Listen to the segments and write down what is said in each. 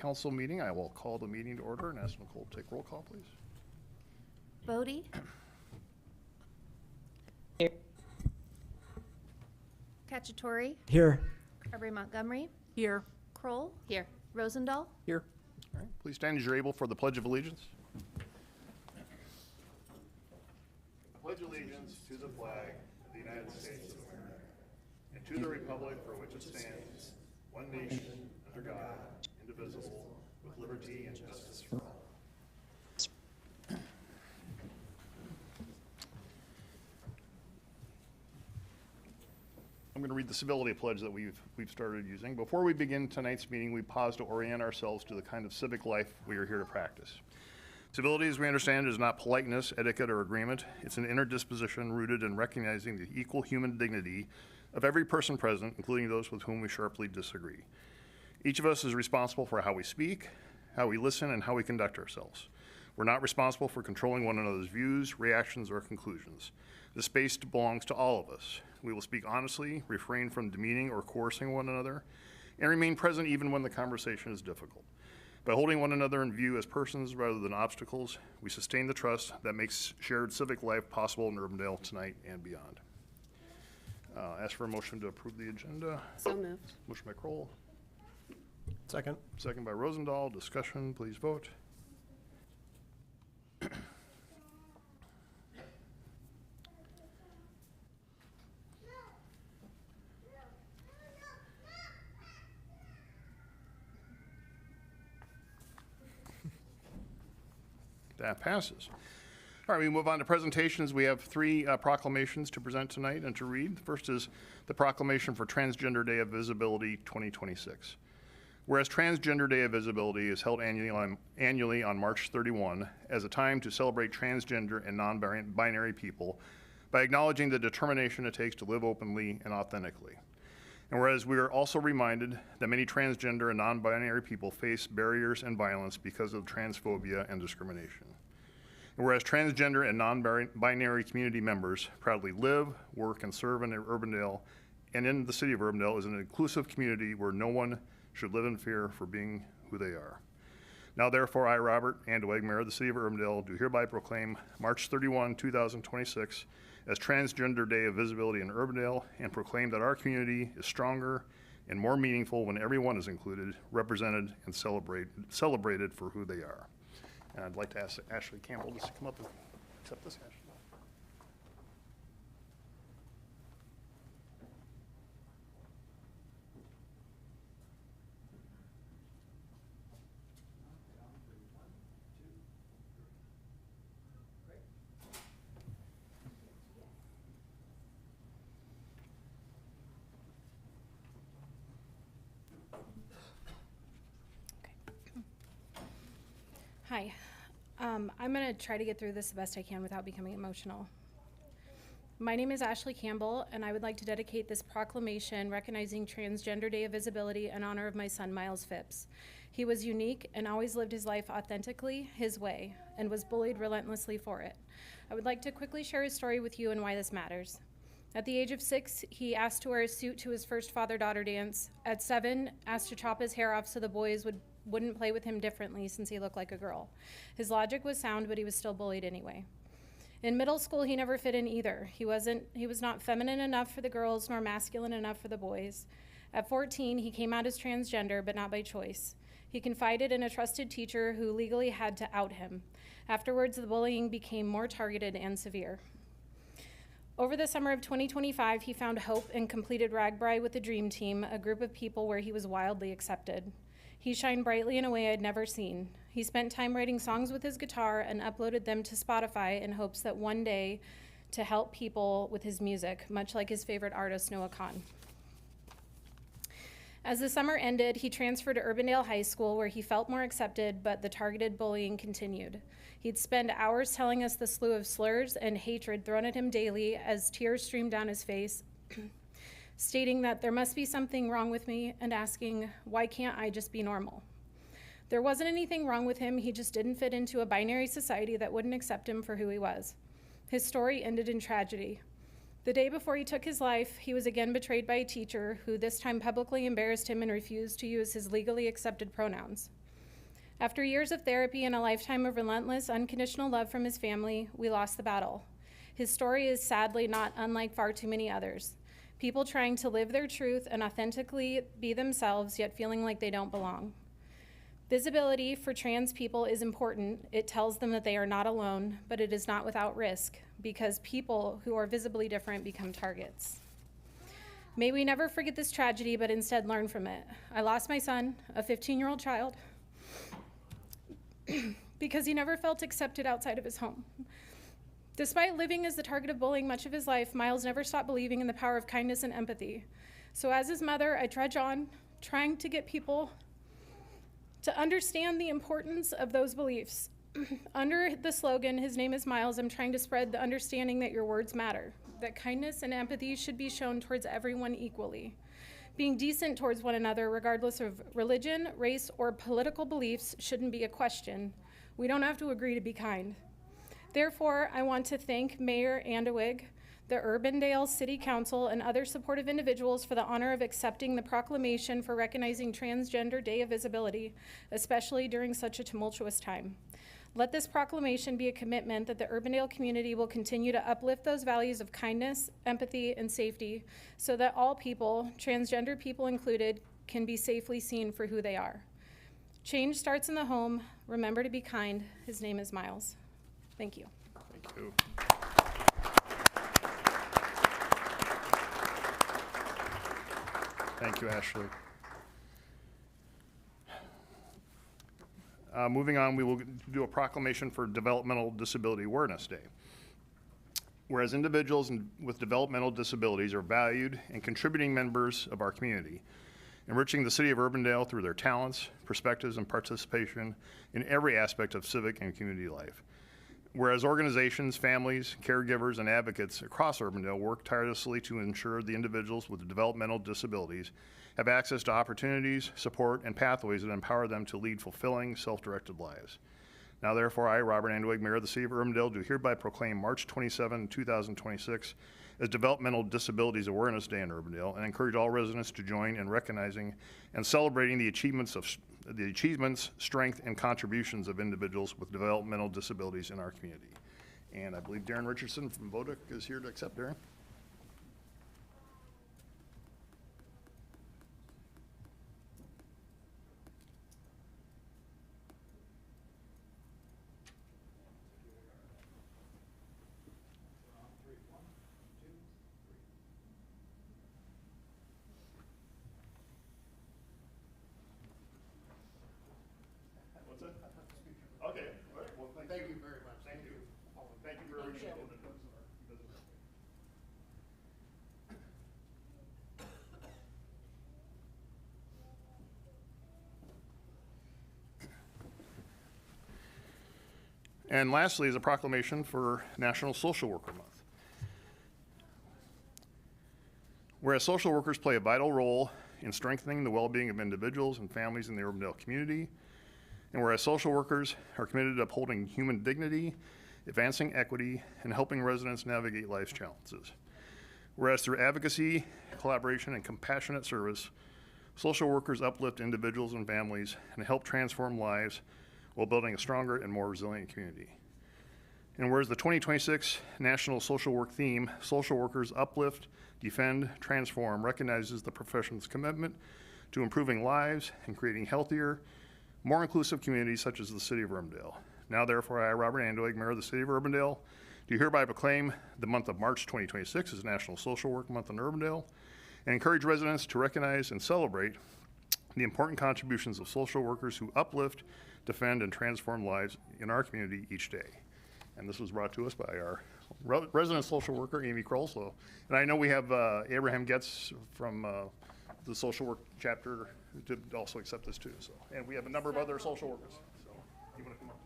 Council meeting. I will call the meeting to order and ask Nicole to take roll call, please. Bodie. Here. Cacciatore. Here. Carberry Montgomery. Here. Kroll. Here. Rosendahl. Here. All right, please stand as you're able for the Pledge of Allegiance. I pledge allegiance to the flag of the United States of America and to the republic for which it stands, one nation, under God, indivisible, with liberty and justice for all. I'm going to read the civility pledge that we've started using. Before we begin tonight's meeting, we pause to orient ourselves to the kind of civic life we are here to practice. Civility, as we understand, is not politeness, etiquette, or agreement. It's an inner disposition rooted in recognizing the equal human dignity of every person present, including those with whom we sharply disagree. Each of us is responsible for how we speak, how we listen, and how we conduct ourselves. We're not responsible for controlling one another's views, reactions, or conclusions. This space belongs to all of us. We will speak honestly, refrain from demeaning or coercing one another, and remain present even when the conversation is difficult. By holding one another in view as persons rather than obstacles, we sustain the trust that makes shared civic life possible in Urbandale tonight and beyond. Ask for a motion to approve the agenda. So moved. Motion by Kroll. Second. Second by Rosendahl. Discussion, please vote. That passes. All right, we move on to presentations. We have three proclamations to present tonight and to read. The first is the proclamation for Transgender Day of Visibility 2026. Whereas Transgender Day of Visibility is held annually on March 31 as a time to celebrate transgender and non-binary people by acknowledging the determination it takes to live openly and authentically. And whereas we are also reminded that many transgender and non-binary people face barriers and violence because of transphobia and discrimination. And whereas transgender and non-binary community members proudly live, work, and serve in Urbandale and in the city of Urbandale is an inclusive community where no one should live in fear for being who they are. Now therefore, I, Robert Andeweg, Mayor of the City of Urbandale, do hereby proclaim March 31, 2026 as Transgender Day of Visibility in Urbandale and proclaim that our community is stronger and more meaningful when everyone is included, represented, and celebrated for who they are. And I'd like to ask Ashley Campbell just to come up and accept this, Ashley. Hi. I'm going to try to get through this the best I can without becoming emotional. My name is Ashley Campbell, and I would like to dedicate this proclamation recognizing Transgender Day of Visibility in honor of my son, Miles Phipps. He was unique and always lived his life authentically, his way, and was bullied relentlessly for it. I would like to quickly share his story with you and why this matters. At the age of 6, he asked to wear a suit to his first father-daughter dance. At 7, asked to chop his hair off so the boys wouldn't play with him differently since he looked like a girl. His logic was sound, but he was still bullied anyway. In middle school, he never fit in either. He was not feminine enough for the girls nor masculine enough for the boys. At 14, he came out as transgender, but not by choice. He confided in a trusted teacher who legally had to out him. Afterwards, the bullying became more targeted and severe. Over the summer of 2025, he found hope and completed RAGBRAI with the Dream Team, a group of people where he was wildly accepted. He shined brightly in a way I'd never seen. He spent time writing songs with his guitar and uploaded them to Spotify in hopes that one day to help people with his music, much like his favorite artist, Noah Kahn. As the summer ended, he transferred to Urbandale High School where he felt more accepted, but the targeted bullying continued. He'd spend hours telling us the slew of slurs and hatred thrown at him daily as tears streamed down his face, stating that there must be something wrong with me and asking, why can't I just be normal? There wasn't anything wrong with him, he just didn't fit into a binary society that wouldn't accept him for who he was. His story ended in tragedy. The day before he took his life, he was again betrayed by a teacher who this time publicly embarrassed him and refused to use his legally accepted pronouns. After years of therapy and a lifetime of relentless, unconditional love from his family, we lost the battle. His story is sadly not unlike far too many others. People trying to live their truth and authentically be themselves, yet feeling like they don't belong. Visibility for trans people is important. It tells them that they are not alone, but it is not without risk, because people who are visibly different become targets. May we never forget this tragedy, but instead learn from it. I lost my son, a 15-year-old child, because he never felt accepted outside of his home. Despite living as the target of bullying much of his life, Miles never stopped believing in the power of kindness and empathy. So as his mother, I trudge on, trying to get people to understand the importance of those beliefs. Under the slogan, "His name is Miles," I'm trying to spread the understanding that your words matter, that kindness and empathy should be shown towards everyone equally. Being decent towards one another, regardless of religion, race, or political beliefs, shouldn't be a question. We don't have to agree to be kind. Therefore, I want to thank Mayor Andewig, the Urbandale City Council, and other supportive individuals for the honor of accepting the proclamation for recognizing Transgender Day of Visibility, especially during such a tumultuous time. Let this proclamation be a commitment that the Urbandale community will continue to uplift those values of kindness, empathy, and safety so that all people, transgender people included, can be safely seen for who they are. Change starts in the home. Remember to be kind. His name is Miles. Thank you. Thank you. Thank you, Ashley. Moving on, we will do a proclamation for Developmental Disability Awareness Day. Whereas individuals with developmental disabilities are valued and contributing members of our community, enriching the city of Urbandale through their talents, perspectives, and participation in every aspect of civic and community life. Whereas organizations, families, caregivers, and advocates across Urbandale work tirelessly to ensure the individuals with developmental disabilities have access to opportunities, support, and pathways that empower them to lead fulfilling, self-directed lives. Now therefore, I, Robert Andewig, Mayor of the City of Urbandale, do hereby proclaim March 27, 2026 as Developmental Disabilities Awareness Day in Urbandale, and encourage all residents to join in recognizing and celebrating the achievements, strength, and contributions of individuals with developmental disabilities in our community. And I believe Darren Richardson from VODIC is here to accept. Darren. Okay, all right, well, thank you very much. Thank you. Thank you for everything. And lastly is a proclamation for National Social Worker Month. Whereas social workers play a vital role in strengthening the well-being of individuals and families in the Urbandale community, and whereas social workers are committed to upholding human dignity, advancing equity, and helping residents navigate life's challenges. Whereas through advocacy, collaboration, and compassionate service, social workers uplift individuals and families and help transform lives while building a stronger and more resilient community. And whereas the 2026 National Social Work theme, Social Workers Uplift, Defend, Transform, recognizes the profession's commitment to improving lives and creating healthier, more inclusive communities such as the City of Urbandale. Now therefore, I, Robert Andewig, Mayor of the City of Urbandale, do hereby proclaim the month of March 2026 as National Social Work Month in Urbandale, and encourage residents to recognize and celebrate the important contributions of social workers who uplift, defend, and transform lives in our community each day. And this was brought to us by our resident social worker, Amy Kroll. And I know we have Abraham Getz from the social work chapter to also accept this too. So, and we have a number of other social workers. So, you want to come up?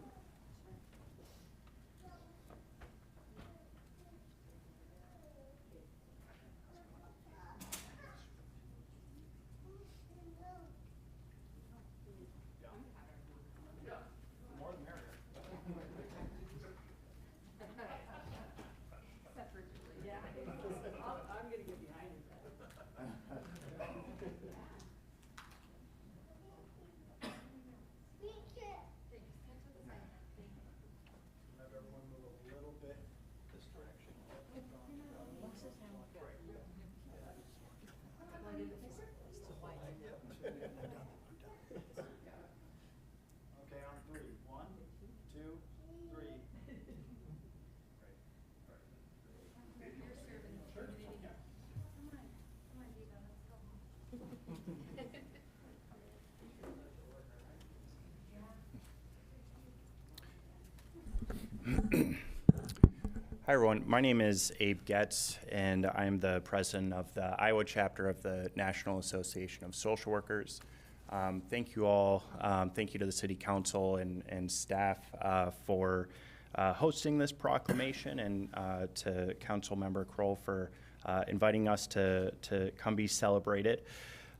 Hi, everyone. My name is Abe Getz, and I'm the president of the Iowa chapter of the National Association of Social Workers. Thank you all. Thank you to the City Council and staff for hosting this proclamation, and to Council Member Kroll for inviting us to come be celebrated.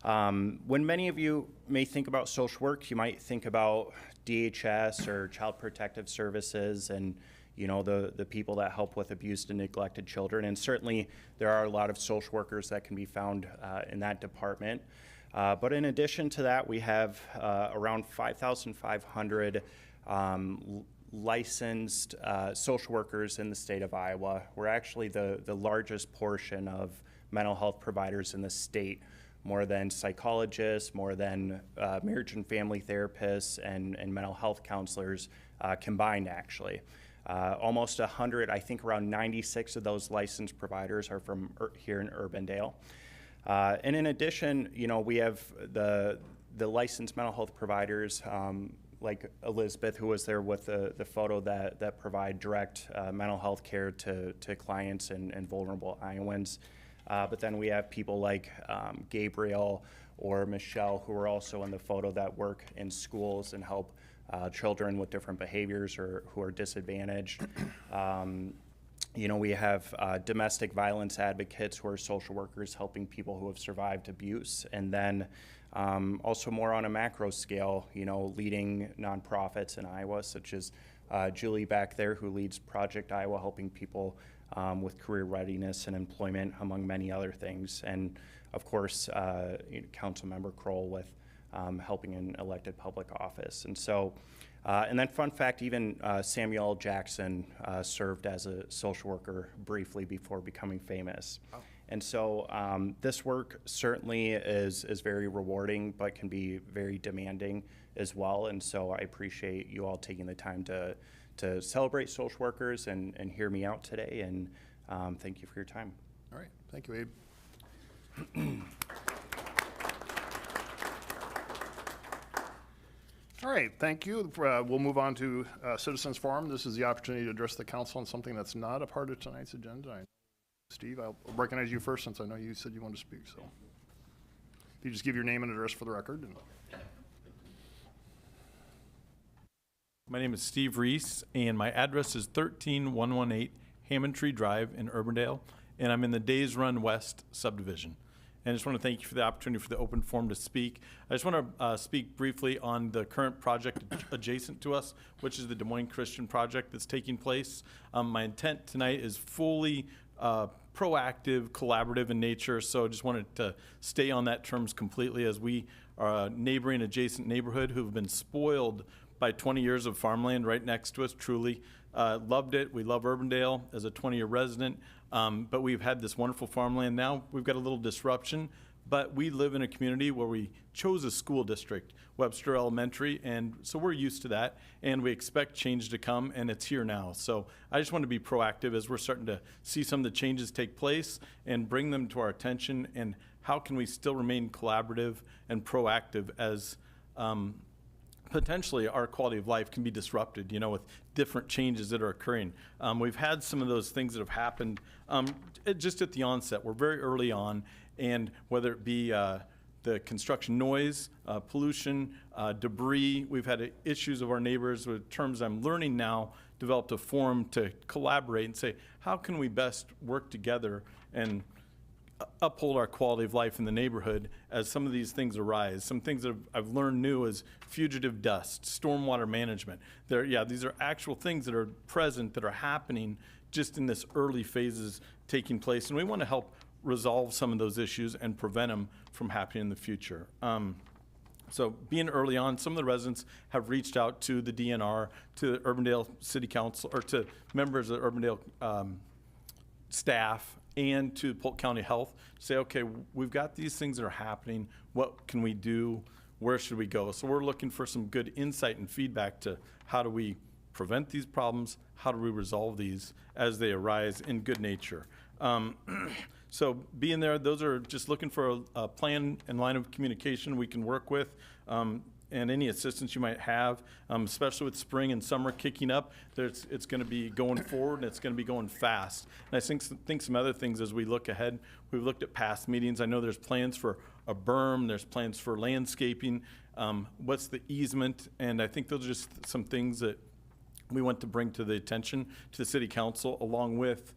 When many of you may think about social work, you might think about DHS or Child Protective Services and the people that help with abused and neglected children. And certainly there are a lot of social workers that can be found in that department. But in addition to that, we have around 5,500 licensed social workers in the state of Iowa. We're actually the largest portion of mental health providers in the state, more than psychologists, more than marriage and family therapists and mental health counselors combined, actually. Almost 100, I think around 96 of those licensed providers are from here in Urbandale. And in addition, we have the licensed mental health providers like Elizabeth, who was there with the photo that provide direct mental health care to clients and vulnerable Iowans. But then we have people like Gabriel or Michelle, who are also in the photo, that work in schools and help children with different behaviors or who are disadvantaged. We have domestic violence advocates who are social workers helping people who have survived abuse. And then also more on a macro scale, leading nonprofits in Iowa, such as Julie back there, who leads Project Iowa, helping people with career readiness and employment, among many other things. And of course, Councilmember Kroll with helping in elected public office. And so, and then fun fact, even Samuel L. Jackson served as a social worker briefly before becoming famous. Oh. And so this work certainly is very rewarding, but can be very demanding as well. And so I appreciate you all taking the time to celebrate social workers and hear me out today. And thank you for your time. All right. Thank you, Abe. All right, thank you. We'll move on to Citizens Forum. This is the opportunity to address the council on something that's not a part of tonight's agenda. Steve, I'll recognize you first, since I know you said you wanted to speak. So if you just give your name and address for the record. My name is Steve Reese, and my address is 13118 Hammond Tree Drive in Urbandale, and I'm in the Days Run West subdivision. And I just want to thank you for the opportunity for the open forum to speak. I just want to speak briefly on the current project adjacent to us, which is the Des Moines Christian project that's taking place. My intent tonight is fully proactive, collaborative in nature, so I just wanted to stay on that terms completely, as we are a neighboring adjacent neighborhood who've been spoiled by 20 years of farmland right next to us, truly. Loved it. We love Urbandale as a 20-year resident, but we've had this wonderful farmland. Now we've got a little disruption, but we live in a community where we chose a school district, Webster Elementary, and so we're used to that, and we expect change to come, and it's here now. So I just want to be proactive as we're starting to see some of the changes take place and bring them to our attention, and how can we still remain collaborative and proactive as potentially our quality of life can be disrupted, with different changes that are occurring. We've had some of those things that have happened just at the onset. We're very early on, and whether it be the construction noise, pollution, debris, we've had issues of our neighbors with terms I'm learning now, developed a forum to collaborate and say, how can we best work together and uphold our quality of life in the neighborhood as some of these things arise. Some things that I've learned new is fugitive dust, stormwater management. These are actual things that are present, that are happening just in this early phases taking place. And we want to help resolve some of those issues and prevent them from happening in the future. So being early on, some of the residents have reached out to the DNR, to the Urbandale City Council, or to members of the Urbandale staff, and to Polk County Health, say, okay, we've got these things that are happening. What can we do? Where should we go? So we're looking for some good insight and feedback to how do we prevent these problems? How do we resolve these as they arise in good nature? So being there, those are just looking for a plan and line of communication we can work with. And and any assistance you might have, especially with spring and summer kicking up. It's going to be going forward, and it's going to be going fast. And I think some other things as we look ahead. We've looked at past meetings. I know there's plans for a berm. There's plans for landscaping. What's the easement? And I think those are just some things that we want to bring to the attention to the city council, along with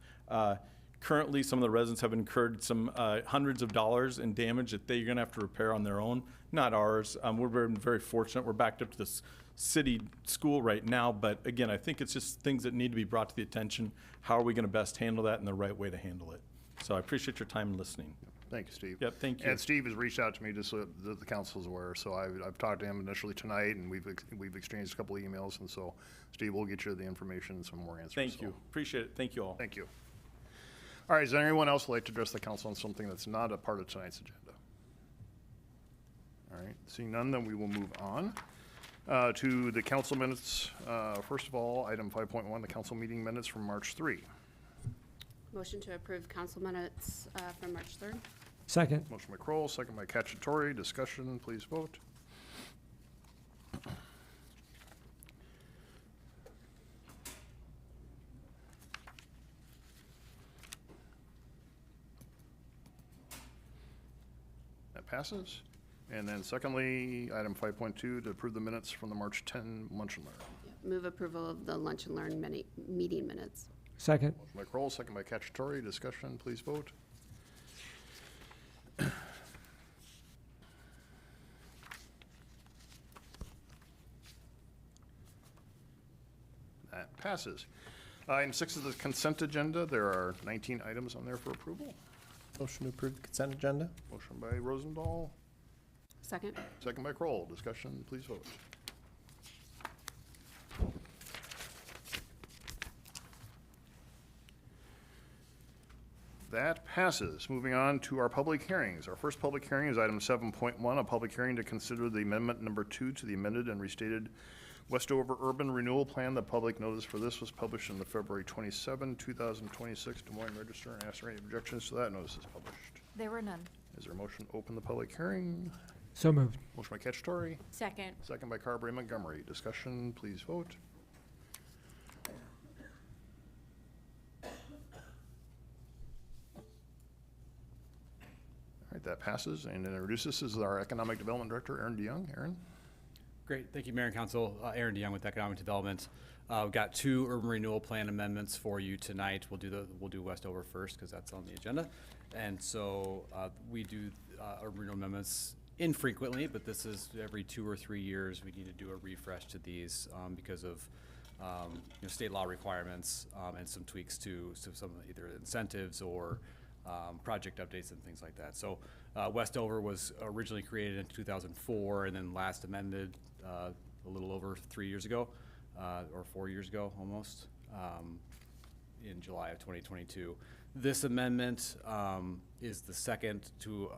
currently some of the residents have incurred some hundreds of dollars in damage that they're going to have to repair on their own, not ours. We're very, very fortunate. We're backed up to this city school right now, but again, I think it's just things that need to be brought to the attention. How are we going to best handle that and the right way to handle it? So I appreciate your time and listening. Thank you, Steve. Yep, thank you. And Steve has reached out to me just so that the council's aware. So I've talked to him initially tonight, and we've exchanged a couple of emails. And so, Steve, we'll get you the information and some more answers. Thank you. Appreciate it. Thank you all. Thank you. All right, is there anyone else who'd like to address the council on something that's not a part of tonight's agenda? All right, seeing none, then we will move on to the council minutes. First of all, item 5.1, the council meeting minutes from March 3. Motion to approve council minutes from March 3rd. Second. Motion by Kroll, second by Cacciatore. Discussion, please vote. That passes. And then secondly, item 5.2, to approve the minutes from the March 10 lunch and learn. Move approval of the lunch and learn meeting minutes. Second. Motion by Kroll, second by Cacciatore. Discussion, please vote. That passes. Item 6 is the consent agenda. There are 19 items on there for approval. Motion to approve the consent agenda? Motion by Rosendahl, Second. second by Kroll. Discussion, please vote. That passes. Moving on to our public hearings. Our first public hearing is item 7.1, a public hearing to consider the amendment number 2 to the amended and restated Westover Urban Renewal Plan. The public notice for this was published in the February 27, 2026 Des Moines Register, and ask for any objections to that notice is published. There were none. Is there a motion to open the public hearing? So moved. Motion by Cacciatore, Second. second by Carberry Montgomery. Discussion, please vote. All right, that passes. And to introduce this is our Economic Development Director, Aaron DeYoung. Aaron? Great, thank you, Mayor and Council. Aaron DeYoung with Economic Development. We've got 2 urban renewal plan amendments for you tonight. We'll do Westover first because that's on the agenda. And so we do urban renewal amendments infrequently, but this is every 2 or 3 years. We need to do a refresh to these because of state law requirements and some tweaks to some either incentives or project updates and things like that. So Westover was originally created in 2004 and then last amended a little over 3 years ago, or 4 years ago almost, in July of 2022. This amendment is the second to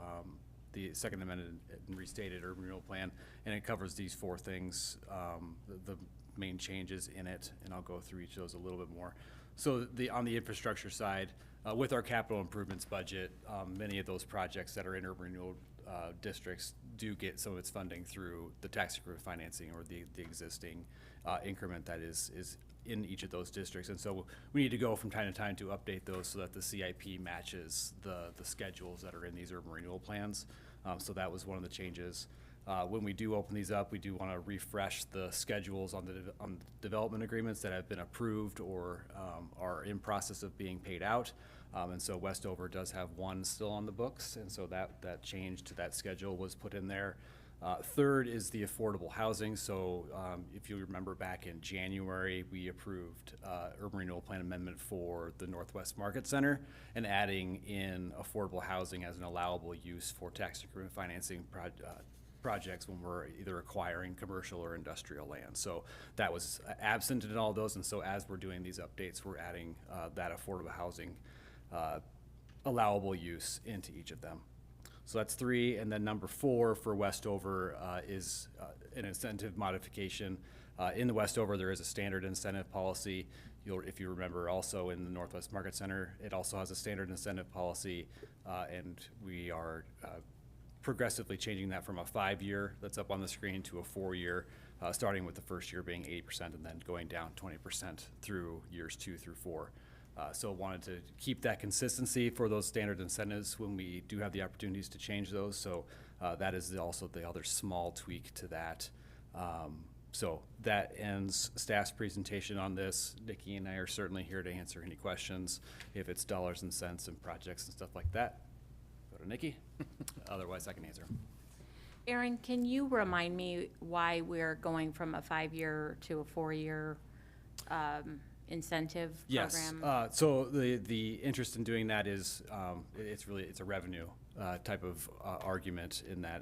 the second amended and restated urban renewal plan, and it covers these 4 things, the main changes in it, and I'll go through each of those a little bit more. So on the infrastructure side, with our capital improvements budget, many of those projects that are in urban renewal districts do get some of its funding through the tax increment financing or the existing increment that is in each of those districts. And so we need to go from time to time to update those so that the CIP matches the schedules that are in these urban renewal plans. So that was one of the changes. When we do open these up, we do want to refresh the schedules on the development agreements that have been approved or are in process of being paid out. And so Westover does have 1 still on the books, and so that change to that schedule was put in there. Third is the affordable housing. So if you remember back in January, we approved urban renewal plan amendment for the Northwest Market Center and adding in affordable housing as an allowable use for tax increment financing projects when we're either acquiring commercial or industrial land. So that was absent in all those, and so as we're doing these updates, we're adding that affordable housing allowable use into each of them. So that's 3, and then number 4 for Westover is an incentive modification. In the Westover, there is a standard incentive policy. If you remember, also in the Northwest Market Center, it also has a standard incentive policy, and we are progressively changing that from a 5-year that's up on the screen to a 4-year, starting with the first year being 80% and then going down 20% through years 2 through 4. So wanted to keep that consistency for those standard incentives when we do have the opportunities to change those. So that is also the other small tweak to that. So that ends staff's presentation on this. Nikki and I are certainly here to answer any questions. If it's dollars and cents and projects and stuff like that, go to Nikki. Otherwise, I can answer. Aaron, can you remind me why we're going from a 5-year to a 4-year incentive program? Yes. So the interest in doing that is it's a revenue type of argument in that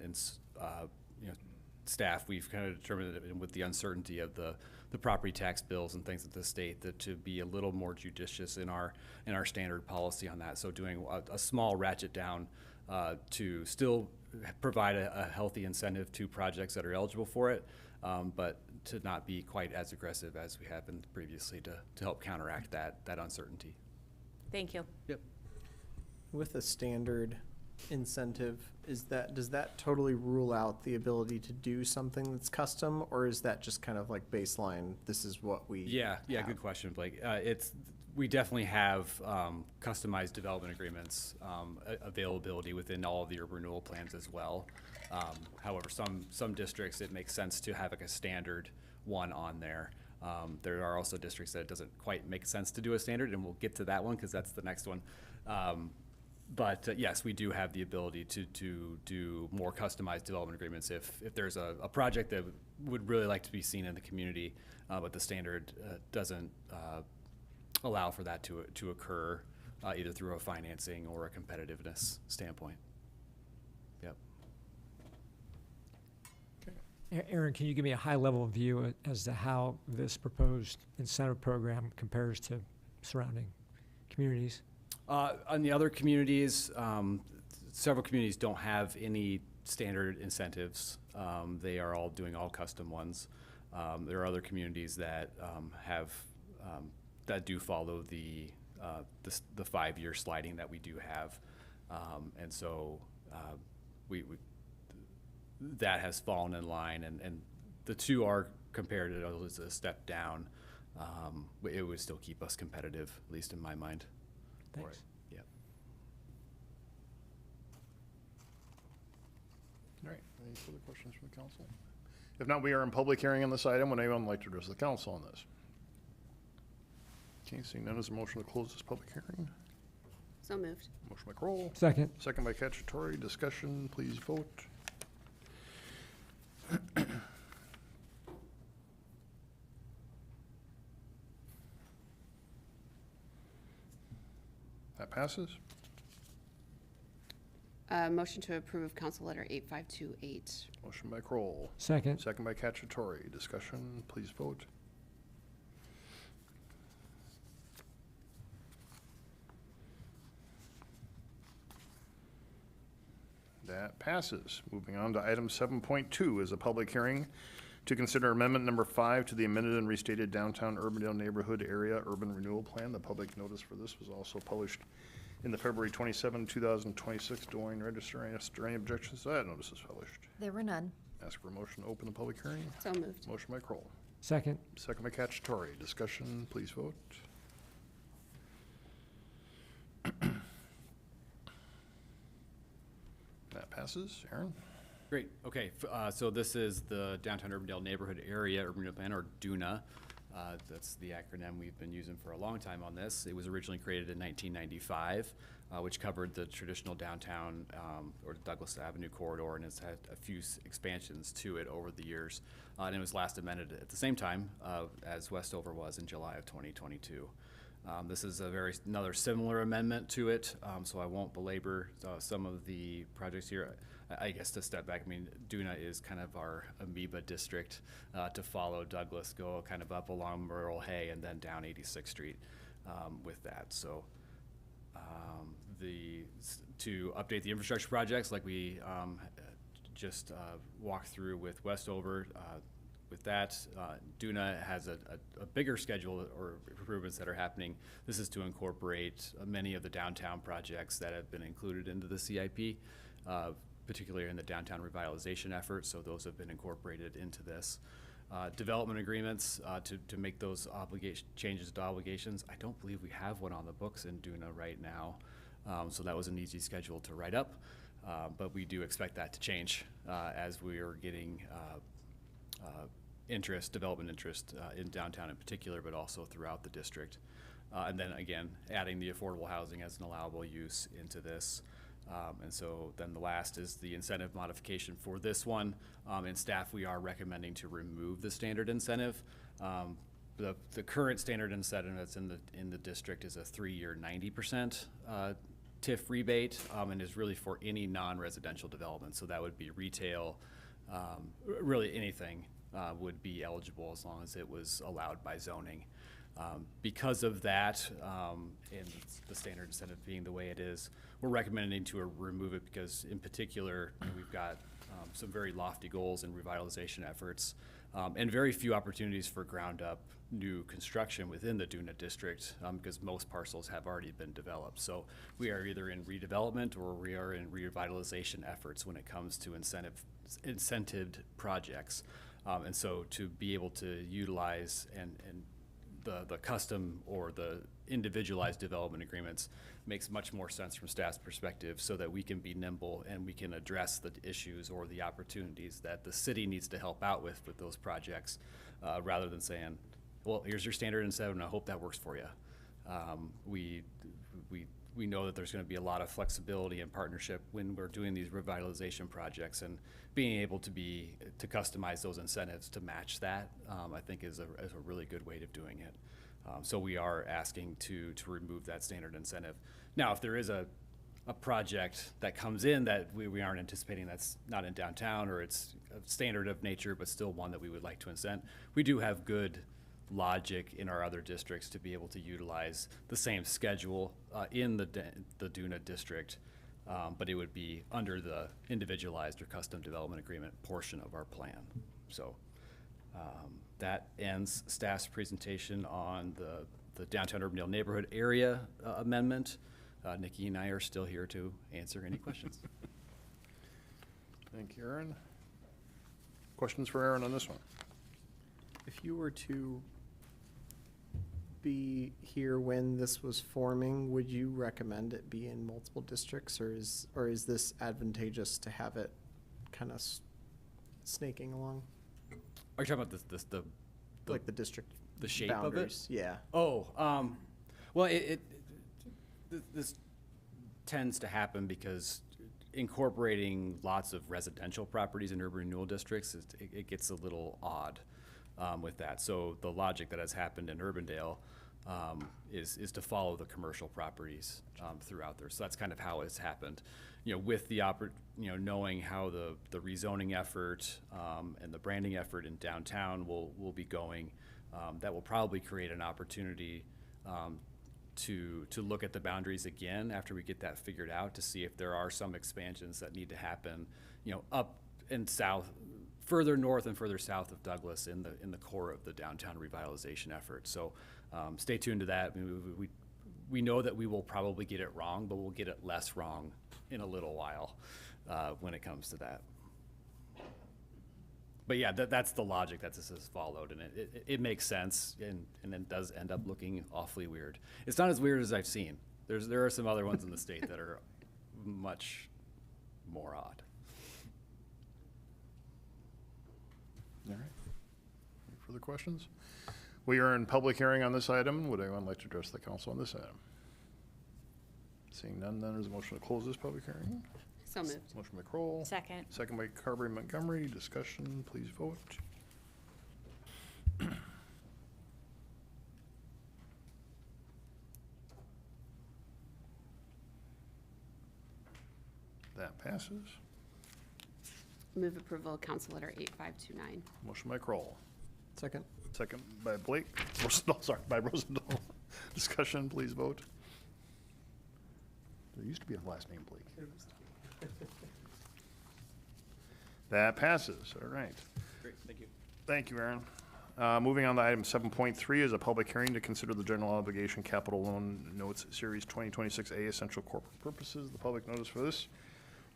staff, we've kind of determined that with the uncertainty of the property tax bills and things at the state, that to be a little more judicious in our standard policy on that. So doing a small ratchet down to still provide a healthy incentive to projects that are eligible for it, but to not be quite as aggressive as we have been previously to help counteract that uncertainty. Thank you. Yep. With a standard incentive, does that totally rule out the ability to do something that's custom, or is that just kind of like baseline, this is what we Yeah, have? good question, Blake. We definitely have customized development agreements availability within all of the urban renewal plans as well. However, some districts, it makes sense to have like a standard one on there. There are also districts that it doesn't quite make sense to do a standard, and we'll get to that one because that's the next one. But yes, we do have the ability to do more customized development agreements if there's a project that would really like to be seen in the community, but the standard doesn't allow for that to occur either through a financing or a competitiveness standpoint. Yep. Aaron, can you give me a high-level view as to how this proposed incentive program compares to surrounding communities? On the other communities, several communities don't have any standard incentives. They are all doing all custom ones. There are other communities that have that do follow the 5-year sliding that we do have, and so we that has fallen in line, and the two are compared as a step down. It would still keep us competitive, at least in my mind. Thanks. Right. Yeah. All right, any further questions from the council? If not, we are in public hearing on this item. Would anyone like to address the council on this? Okay, seeing none, is a motion to close this public hearing? So moved. Motion by Kroll, Second. second by Cacciatore. Discussion, please vote. That passes. Motion to approve Council Letter 8528. Motion by Kroll, Second. second by Cacciatore. Discussion, please vote. That passes. Moving on to item 7.2 is a public hearing to consider amendment number 5 to the amended and restated downtown Urbandale neighborhood area urban renewal plan. The public notice for this was also published in the February 27, 2026 Des Moines Register. Is there any objections to that notice is published? There were none. Ask for a motion to open the public hearing. So moved. Motion by Kroll, Second. second by Cacciatore. Discussion, please vote. That passes. Aaron? Great. Okay. So this is the Downtown Urbandale Neighborhood Area Urban Renewal Plan, or DUNA. That's the acronym we've been using for a long time on this. It was originally created in 1995, which covered the traditional downtown or Douglas Avenue corridor, and it's had a few expansions to it over the years. And it was last amended at the same time as Westover was in July of 2022. This is another similar amendment to it, so I won't belabor some of the projects here. I guess to step back, I mean, DUNA is kind of our amoeba district to follow Douglas, go kind of up along Merle Hay and then down 86th Street with that. So to update the infrastructure projects like we just walked through with Westover, with that, DUNA has a bigger schedule or improvements that are happening. This is to incorporate many of the downtown projects that have been included into the CIP. particularly in the downtown revitalization effort, so those have been incorporated into this. Development agreements to make those changes to obligations. I don't believe we have one on the books in DUNA right now, so that was an easy schedule to write up, but we do expect that to change as we are getting development interest in downtown in particular, but also throughout the district. And then again, adding the affordable housing as an allowable use into this. And so then the last is the incentive modification for this one. In staff, we are recommending to remove the standard incentive. The current standard incentive that's in the district is a 3-year 90% TIF rebate, and is really for any non-residential development. So that would be retail, really anything would be eligible as long as it was allowed by zoning. Because of that, and the standard incentive being the way it is, we're recommending to remove it because in particular, we've got some very lofty goals in revitalization efforts, and very few opportunities for ground up new construction within the DUNA district, because most parcels have already been developed. So we are either in redevelopment or we are in revitalization efforts when it comes to incentived projects. And so to be able to utilize and the custom or the individualized development agreements makes much more sense from staff's perspective, so that we can be nimble and we can address the issues or the opportunities that the city needs to help out with those projects, rather than saying, well, here's your standard incentive and I hope that works for you. We know that there's going to be a lot of flexibility and partnership when we're doing these revitalization projects, and being able to customize those incentives to match that, I think is a really good way of doing it. So we are asking to remove that standard incentive. Now, if there is a project that comes in that we aren't anticipating, that's not in downtown, or it's a standard of nature, but still one that we would like to incent, we do have good logic in our other districts to be able to utilize the same schedule in the DUNA district, but it would be under the individualized or custom development agreement portion of our plan. So that ends staff's presentation on the downtown Urbandale neighborhood area amendment. Nikki and I are still here to answer any questions. Thank you, Aaron. Questions for Aaron on this one? If you were to be here when this was forming, would you recommend it be in multiple districts, or is this advantageous to have it kind of snaking along? Are you talking about the Like the district the shape boundaries? of it? Yeah. Oh, well, this tends to happen because incorporating lots of residential properties in urban renewal districts, it gets a little odd with that. So the logic that has happened in Urbandale is to follow the commercial properties throughout there. So that's kind of how it's happened. With the knowing how the rezoning effort and the branding effort in downtown will be going, that will probably create an opportunity to look at the boundaries again after we get that figured out, to see if there are some expansions that need to happen, up and south, further north and further south of Douglas in the core of the downtown revitalization effort. So stay tuned to that. We know that we will probably get it wrong, but we'll get it less wrong in a little while when it comes to that. But yeah, that's the logic that this has followed, and it makes sense, and it does end up looking awfully weird. It's not as weird as I've seen. There are some other ones in the state that are much more odd. All right. Any further questions? We are in public hearing on this item. Would anyone like to address the council on this item? Seeing none, then there's a motion to close this public hearing. So moved. Motion by Kroll. Second. Second by Carberry Montgomery. Discussion, please vote. That passes. Move approval of council letter 8529. Motion by Kroll. Second. Second by Blake. Rosendahl, sorry, by Rosendahl. Discussion, please vote. There used to be a last name Blake. That passes. All right. Great, thank you. Thank you, Aaron. Moving on to item 7.3 is a public hearing to consider the general obligation capital loan notes series 2026A essential corporate purposes. The public notice for this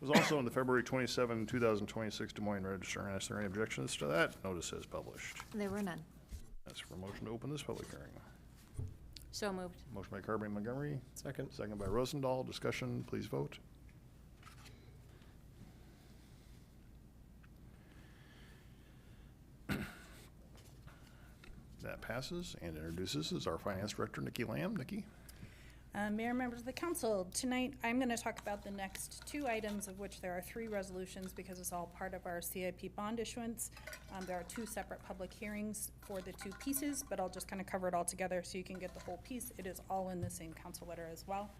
was also in the February 27, 2026 Des Moines Register. And is there any objections to that? Notice is published. There were none. That's for motion to open this public hearing. So moved. Motion by Carberry Montgomery, Second. second by Rosendahl. Discussion, please vote. That passes, and introduces is our Finance Director, Nikki Lamb. Nikki? Mayor, members of the council, tonight I'm going to talk about the next two items, of which there are three resolutions because it's all part of our CIP bond issuance. There are two separate public hearings for the two pieces, but I'll just kind of cover it all together so you can get the whole piece. It is all in the same council letter as well.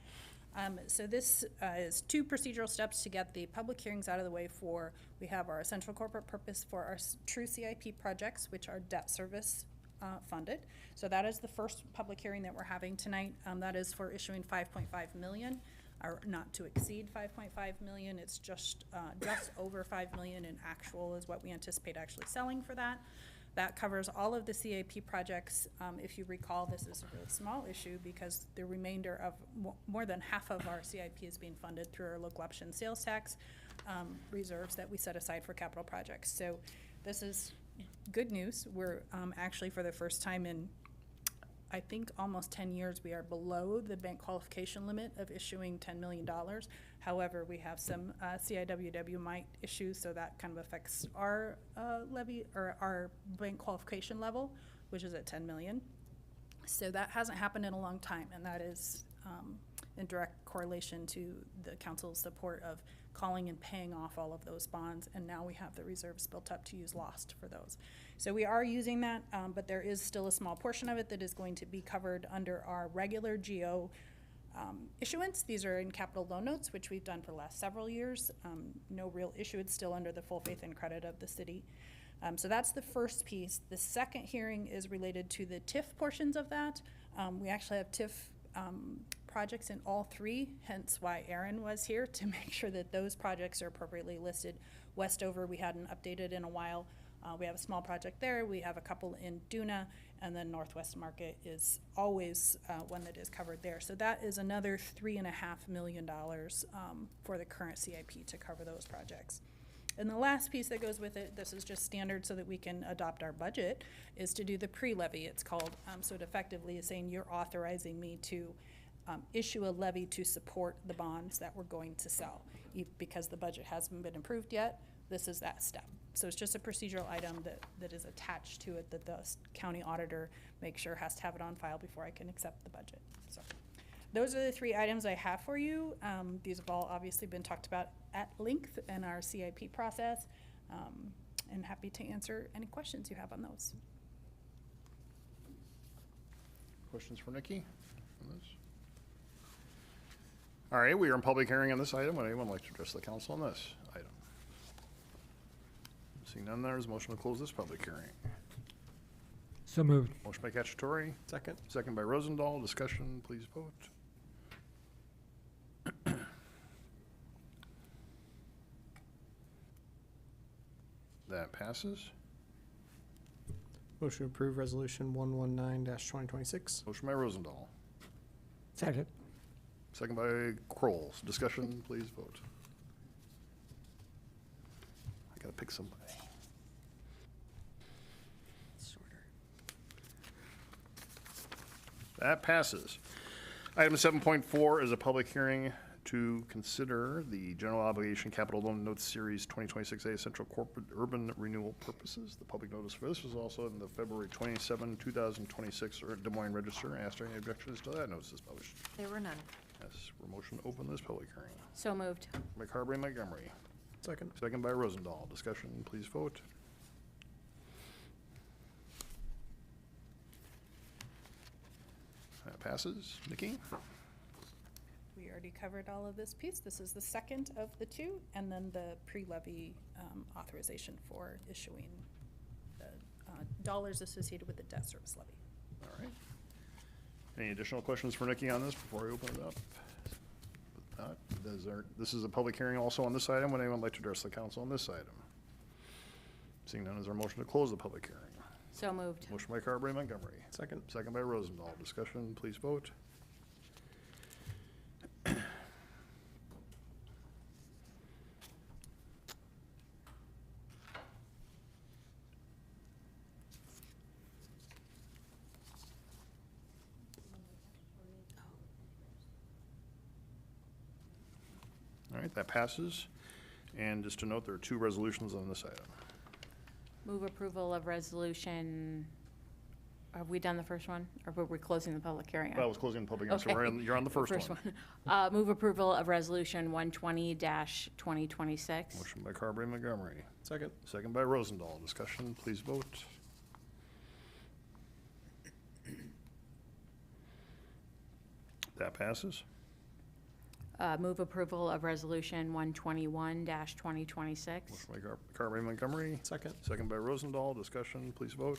So this is two procedural steps to get the public hearings out of the way for, we have our essential corporate purpose for our true CIP projects, which are debt service funded. So that is the first public hearing that we're having tonight. That is for issuing 5.5 million, or not to exceed 5.5 million. It's just over 5 million in actual is what we anticipate actually selling for that. That covers all of the CIP projects. If you recall, this is a really small issue because the remainder of more than half of our CIP is being funded through our local option sales tax reserves that we set aside for capital projects. So this is good news. We're actually, for the first time in, I think, almost 10 years, we are below the bank qualification limit of issuing $10 million. However, we have some CIWW might issues, so that kind of affects our levy or our bank qualification level, which is at 10 million. So that hasn't happened in a long time, and that is in direct correlation to the council's support of calling and paying off all of those bonds, and now we have the reserves built up to use lost for those. So we are using that, but there is still a small portion of it that is going to be covered under our regular GO issuance. These are in capital loan notes, which we've done for the last several years. No real issue. It's still under the full faith and credit of the city. So that's the first piece. The second hearing is related to the TIF portions of that. We actually have TIF projects in all three, hence why Aaron was here to make sure that those projects are appropriately listed. Westover, we hadn't updated in a while. We have a small project there. We have a couple in Duna, and then Northwest Market is always one that is covered there. So that is another $3.5 million for the current CIP to cover those projects. And the last piece that goes with it, this is just standard so that we can adopt our budget, is to do the pre-levy, it's called. So it effectively is saying you're authorizing me to issue a levy to support the bonds that we're going to sell. Because the budget hasn't been approved yet, this is that step. So it's just a procedural item that is attached to it that the county auditor makes sure has to have it on file before I can accept the budget. So those are the three items I have for you. These have all obviously been talked about at length in our CIP process, and happy to answer any questions you have on those. Questions for Nikki on this? All right, we are in public hearing on this item. Would anyone like to address the council on this item? Seeing none, there is a motion to close this public hearing. So moved. Motion by Cacciatore, Second. second by Rosendahl. Discussion, please vote. That passes. Motion to approve resolution 119-2026. Motion by Rosendahl, Second. second by Kroll. Discussion, please vote. I gotta pick somebody. That passes. Item 7.4 is a public hearing to consider the general obligation capital loan notes series 2026A Central Corporate Urban Renewal Purposes. The public notice for this was also in the February 27, 2026 Des Moines Register. Asked any objections to that notice is published. There were none. Yes, we're motion to open this public hearing. So moved. By Carberry Montgomery, Second. second by Rosendahl. Discussion, please vote. That passes. Nikki? We already covered all of this piece. This is the second of the two, and then the pre-levy authorization for issuing the dollars associated with the debt service levy. All right. Any additional questions for Nikki on this before I open it up? This is a public hearing also on this item. Would anyone like to address the council on this item? Seeing none, is there a motion to close the public hearing? So moved. Motion by Carberry Montgomery. Second. Second by Rosendahl. Discussion, please vote. That passes. And just to note, there are 2 resolutions on this item. Move approval of resolution, have we done the first one? Or were we closing the public hearing? Well, I was closing the public hearing, so Okay. you're on the first one. Move approval of resolution 120-2026. Motion by Carberry Montgomery, Second. second by Rosendahl. Discussion, please vote. That passes. Move approval of resolution 121-2026. Motion by Carberry Montgomery, Second. second by Rosendahl. Discussion, please vote.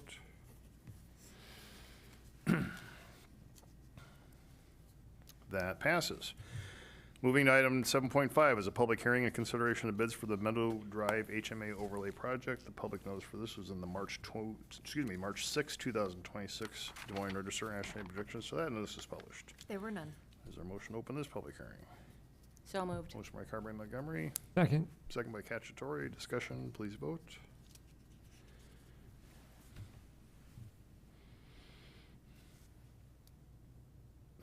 That passes. Moving to item 7.5 is a public hearing and consideration of bids for the Meadow Drive HMA overlay project. The public notice for this was in the March 6, 2026 Des Moines Register national projections. So that notice is published. There were none. Is there a motion to open this public hearing? So moved. Motion by Carberry Montgomery, Second. second by Cacciatore. Discussion, please vote.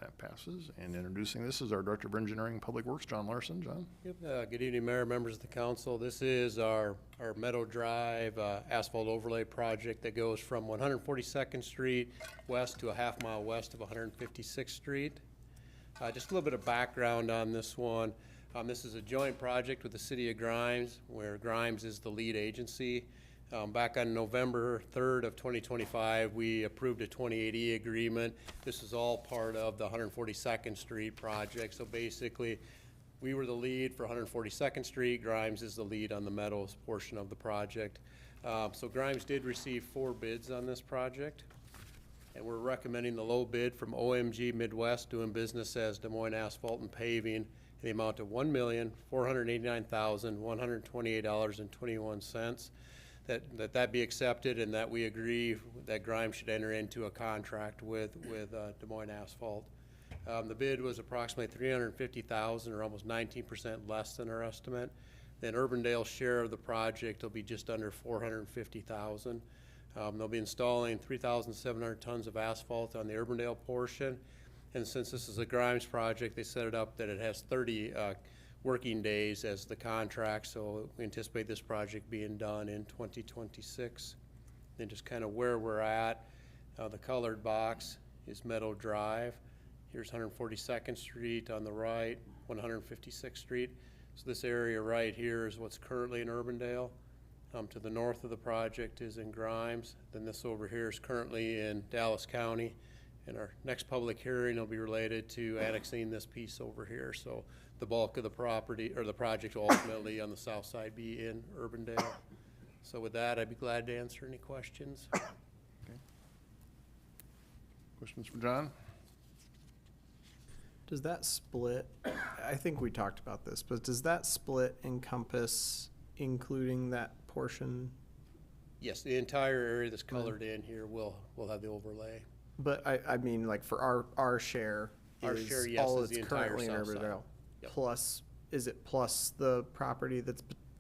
That passes. And introducing this is our Director of Engineering and Public Works, John Larson. John? Yep, good evening, Mayor, members of the council. This is our Meadow Drive asphalt overlay project that goes from 142nd Street west to a half mile west of 156th Street. Just a little bit of background on this one. This is a joint project with the city of Grimes, where Grimes is the lead agency. Back on November 3rd of 2025, we approved a 2080 agreement. This is all part of the 142nd Street project. So basically, we were the lead for 142nd Street. Grimes is the lead on the Meadows portion of the project. So Grimes did receive 4 bids on this project. And we're recommending the low bid from OMG Midwest, doing business as Des Moines Asphalt and Paving, in the amount of $1,489,128.21. That be accepted, and that we agree that Grimes should enter into a contract with Des Moines Asphalt. The bid was approximately $350,000, or almost 19% less than our estimate. Then Urbandale's share of the project will be just under $450,000. They'll be installing 3,700 tons of asphalt on the Urbandale portion. And since this is a Grimes project, they set it up that it has 30 working days as the contract, so we anticipate this project being done in 2026. Then just kind of where we're at, the colored box is Meadow Drive. Here's 142nd Street on the right, 156th Street. So this area right here is what's currently in Urbandale. To the north of the project is in Grimes. Then this over here is currently in Dallas County. And our next public hearing will be related to annexing this piece over here. So the bulk of the property, or the project, will ultimately on the south side be in Urbandale. So with that, I'd be glad to answer any questions. Okay. Questions for John? Does that split, I think we talked about this, but does that split encompass including that portion? Yes, the entire area that's colored in here will have the overlay. But I mean, like for our share, Our is share, yes, all is that's the entire currently in south side. Urbandale. Yep. Plus, is it plus the property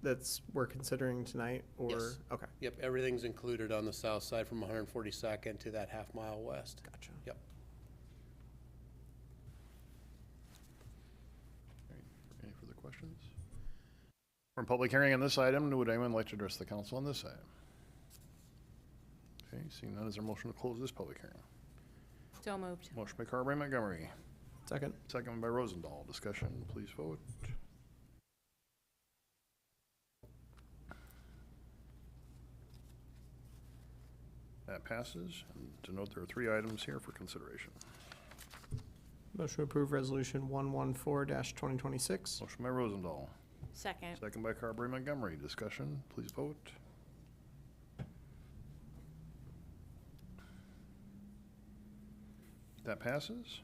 that's we're considering tonight, or? Yes. Okay, Yep, everything's included on the south side from 142nd to that half mile west. gotcha. Yep. Any further questions? From public hearing on this item, would anyone like to address the council on this item? Okay, seeing none, is there a motion to close this public hearing? So moved. Motion by Carberry Montgomery, Second. second by Rosendahl. Discussion, please vote. That passes. And to note, there are 3 items here for consideration. Motion to approve resolution 114-2026. Motion by Rosendahl, Second. second by Carberry Montgomery. Discussion, please vote. That passes.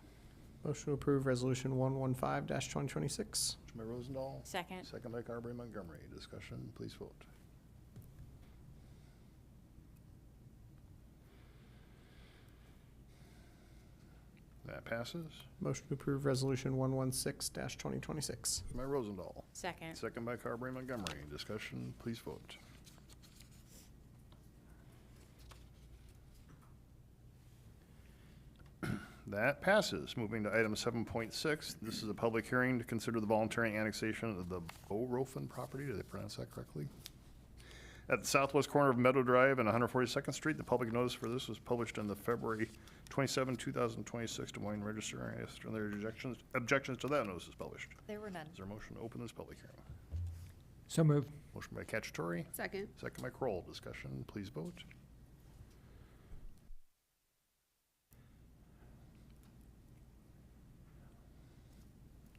Motion to approve resolution 115-2026. Motion by Rosendahl. Second. Second by Carberry Montgomery. Discussion, please vote. That passes. Motion to approve resolution 116-2026. Motion by Rosendahl. Second. Second by Carberry Montgomery. Discussion, please vote. That passes. Moving to item 7.6, this is a public hearing to consider the voluntary annexation of the Borofen property. Did I pronounce that correctly? At the southwest corner of Meadow Drive and 142nd Street. The public notice for this was published in the February 27, 2026 Des Moines Register. I asked, are there objections to that notice is published? There were none. Is there a motion to open this public hearing? So moved. Motion by Cacciatore, Second. second by Kroll. Discussion, please vote.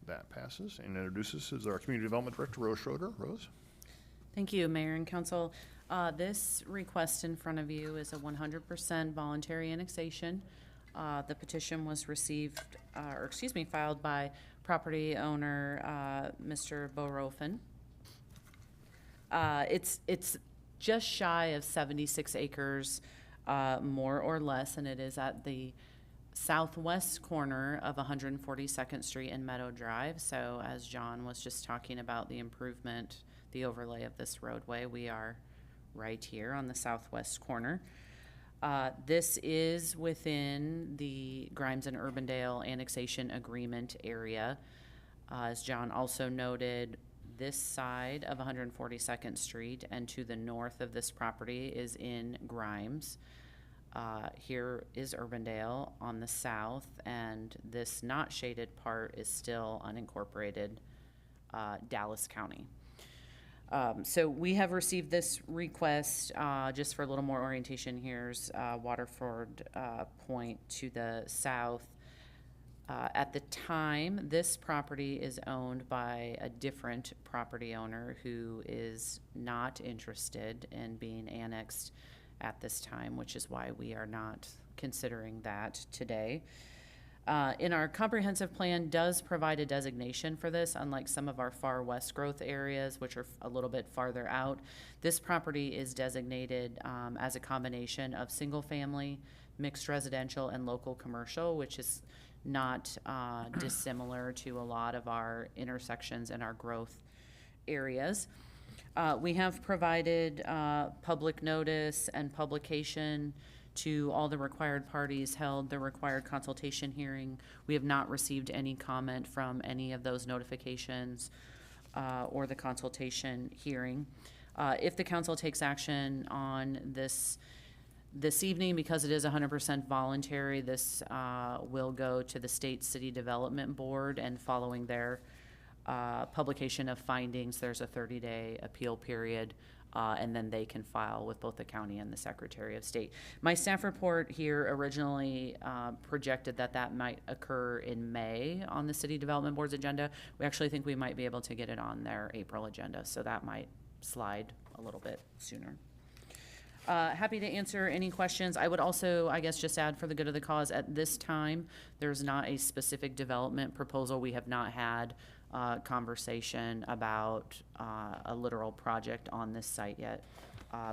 That passes. And introduces is our Community Development Director, Rose Schroeder. Rose? Thank you, Mayor and Council. This request in front of you is a 100% voluntary annexation. The petition was received, filed by property owner, Mr. Borofen. It's just shy of 76 acres, more or less, and it is at the southwest corner of 142nd Street and Meadow Drive. So as John was just talking about the improvement, the overlay of this roadway, we are right here on the southwest corner. This is within the Grimes and Urbandale annexation agreement area. As John also noted, this side of 142nd Street and to the north of this property is in Grimes. Here is Urbandale on the south, and this not shaded part is still unincorporated Dallas County. So we have received this request, just for a little more orientation. Here's Waterford Point to the south. At the time, this property is owned by a different property owner who is not interested in being annexed at this time, which is why we are not considering that today. In our comprehensive plan does provide a designation for this, unlike some of our far west growth areas, which are a little bit farther out. This property is designated as a combination of single family, mixed residential, and local commercial, which is not dissimilar to a lot of our intersections and our growth areas. We have provided public notice and publication to all the required parties, held the required consultation hearing. We have not received any comment from any of those notifications or the consultation hearing. If the council takes action on this evening, because it is 100% voluntary, this will go to the State City Development Board, and following their publication of findings, there's a 30-day appeal period, and then they can file with both the county and the Secretary of State. My staff report here originally projected that might occur in May on the City Development Board's agenda. We actually think we might be able to get it on their April agenda, so that might slide a little bit sooner. Happy to answer any questions. I would also, I guess, just add, for the good of the cause, at this time, there's not a specific development proposal. We have not had conversation about a literal project on this site yet,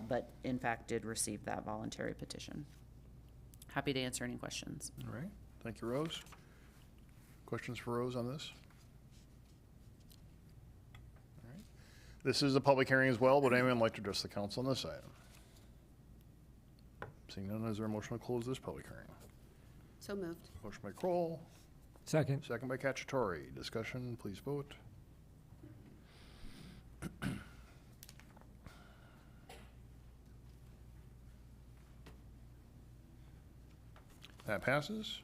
but in fact did receive that voluntary petition. Happy to answer any questions. All right. Thank you, Rose. Questions for Rose on this? All right. This is a public hearing as well. Would anyone like to address the council on this item? Seeing none, is there a motion to close this public hearing? So moved. Motion by Kroll, Second. second by Cacciatore. Discussion, please vote. That passes.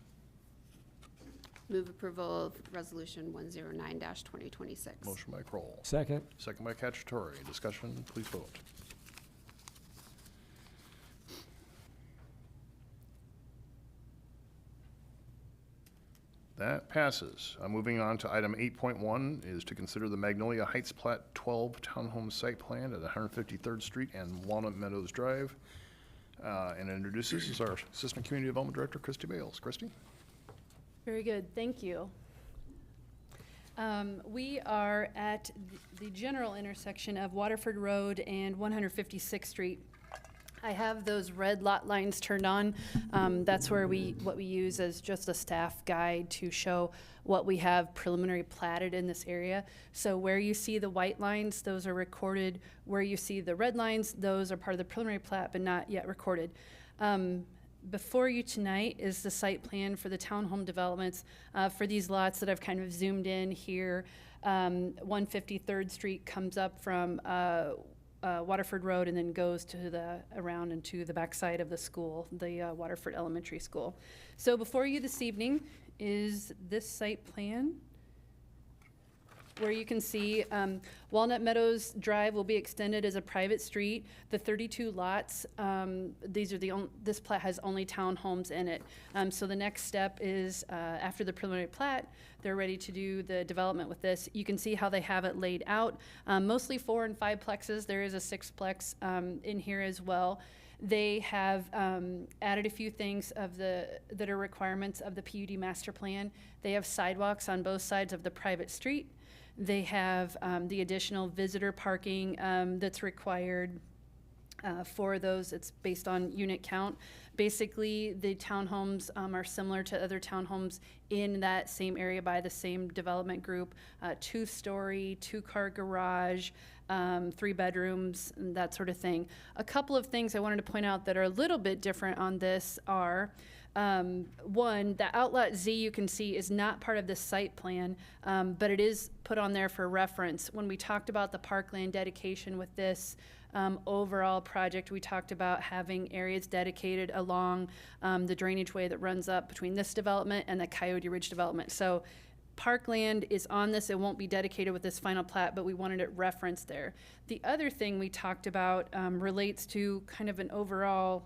Move approval of Resolution 109-2026. Motion by Kroll, Second. second by Cacciatore. Discussion, please vote. That passes. Moving on to item 8.1 is to consider the Magnolia Heights Plat 12 Townhome Site Plan at 153rd Street and Walnut Meadows Drive. And introduces is our Assistant Community Development Director, Christy Bales. Christy? Very good, thank you. We are at the general intersection of Waterford Road and 156th Street. I have those red lot lines turned on. That's where what we use as just a staff guide to show what we have preliminary platted in this area. So where you see the white lines, those are recorded. Where you see the red lines, those are part of the preliminary plat but not yet recorded. Before you tonight is the site plan for the townhome developments for these lots that I've kind of zoomed in here. 153rd Street comes up from Waterford Road and then goes to around and to the backside of the school, the Waterford Elementary School. So before you this evening is this site plan, where you can see Walnut Meadows Drive will be extended as a private street. The 32 lots, this plat has only townhomes in it. So the next step is after the preliminary plat, they're ready to do the development with this. You can see how they have it laid out, mostly 4 and 5 plexes. There is a 6-plex in here as well. They have added a few things that are requirements of the PUD master plan. They have sidewalks on both sides of the private street. They have the additional visitor parking that's required for those. It's based on unit count. Basically, the townhomes are similar to other townhomes in that same area by the same development group. 2-story, 2-car garage, 3 bedrooms, and that sort of thing. A couple of things I wanted to point out that are a little bit different on this are one, the outlet Z you can see is not part of this site plan, but it is put on there for reference. When we talked about the parkland dedication with this overall project, we talked about having areas dedicated along the drainage way that runs up between this development and the Coyote Ridge development. So parkland is on this. It won't be dedicated with this final plat, but we wanted it referenced there. The other thing we talked about relates to kind of an overall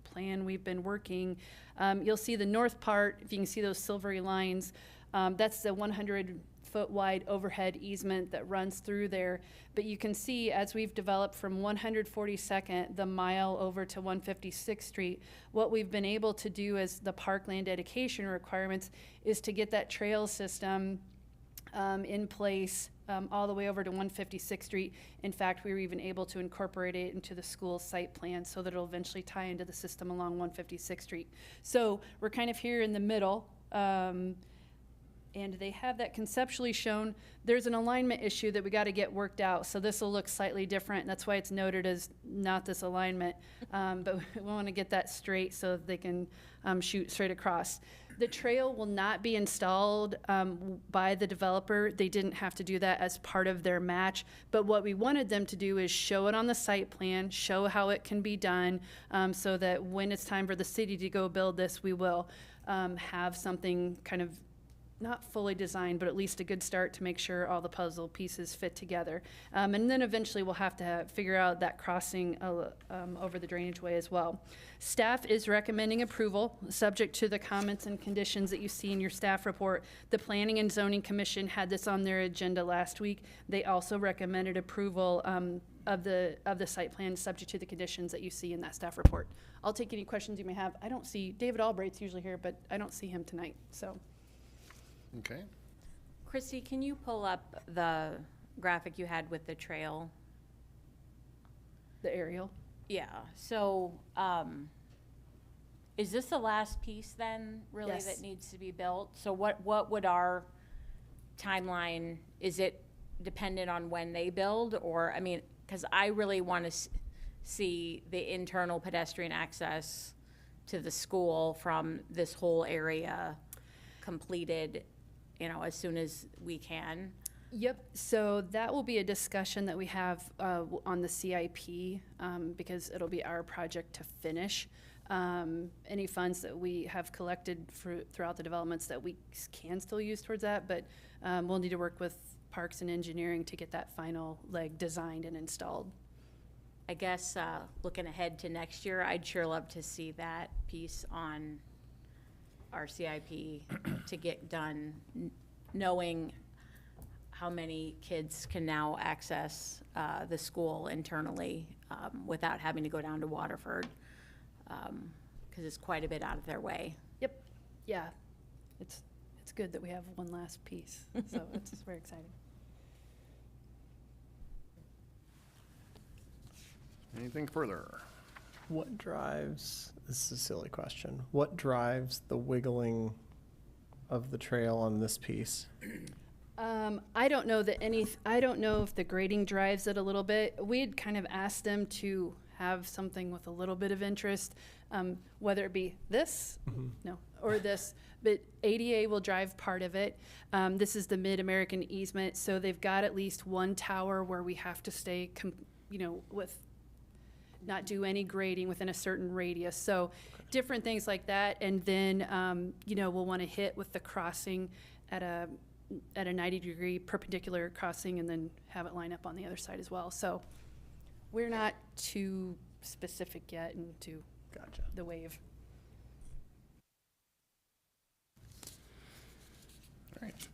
plan we've been working. You'll see the north part, if you can see those silvery lines, that's the 100-foot wide overhead easement that runs through there. But you can see as we've developed from 142nd, the mile over to 156th Street, what we've been able to do as the parkland dedication requirements is to get that trail system in place all the way over to 156th Street. In fact, we were even able to incorporate it into the school site plan so that it'll eventually tie into the system along 156th Street. So we're kind of here in the middle, and they have that conceptually shown. There's an alignment issue that we got to get worked out, so this will look slightly different, and that's why it's noted as not this alignment, but we want to get that straight so that they can shoot straight across. The trail will not be installed by the developer. They didn't have to do that as part of their match, but what we wanted them to do is show it on the site plan, show how it can be done, so that when it's time for the city to go build this, we will have something kind of not fully designed, but at least a good start to make sure all the puzzle pieces fit together. And then eventually we'll have to figure out that crossing over the drainage way as well. Staff is recommending approval, subject to the comments and conditions that you see in your staff report. The Planning and Zoning Commission had this on their agenda last week. They also recommended approval of the site plan, subject to the conditions that you see in that staff report. I'll take any questions you may have. I don't see, David Albright's usually here, but I don't see him tonight, so. Okay. Christy, can you pull up the graphic you had with the trail? The aerial? Yeah, so, is this the last piece then, really, Yes. that needs to be built? So what would our timeline, is it dependent on when they build? Or, I mean, because I really want to see the internal pedestrian access to the school from this whole area completed, you know, as soon as we can. Yep, so that will be a discussion that we have on the CIP because it'll be our project to finish. Any funds that we have collected throughout the developments that we can still use towards that, but we'll need to work with Parks and Engineering to get that final leg designed and installed. I guess looking ahead to next year, I'd sure love to see that piece on our CIP to get done, knowing how many kids can now access the school internally without having to go down to Waterford, because it's quite a bit out of their way. Yep, yeah, it's good that we have one last piece, so it's very exciting. Anything further? What drives, this is a silly question, what drives the wiggling of the trail on this piece? I don't know that I don't know if the grading drives it a little bit. We had kind of asked them to have something with a little bit of interest, whether it be this, no, or this, but ADA will drive part of it. This is the Mid-American easement, so they've got at least one tower where we have to stay, with not do any grading within a certain radius. So different things like that. And then, we'll want to hit with the crossing at a 90-degree perpendicular crossing and then have it line up on the other side as well. So we're not too specific yet into the wave. All right.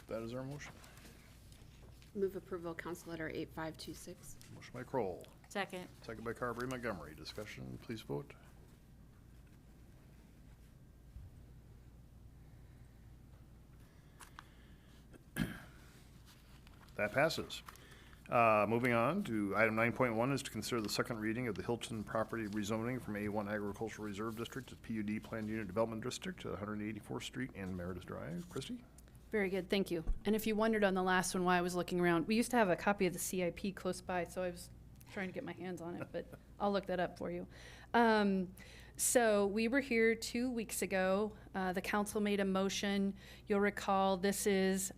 That is our motion. Move approval, Council Letter 8526. Motion by Kroll, Second. second by Carberry Montgomery. Discussion, please vote. That passes. Moving on to item 9.1 is to consider the second reading of the Hilton property rezoning from A1 Agricultural Reserve District to PUD Planned Unit Development District to 184th Street and Meredith Drive. Christie? Very good, thank you. And if you wondered on the last one why I was looking around, we used to have a copy of the CIP close by, so I was trying to get my hands on it, but I'll look that up for you. So we were here 2 weeks ago. The council made a motion. You'll recall this is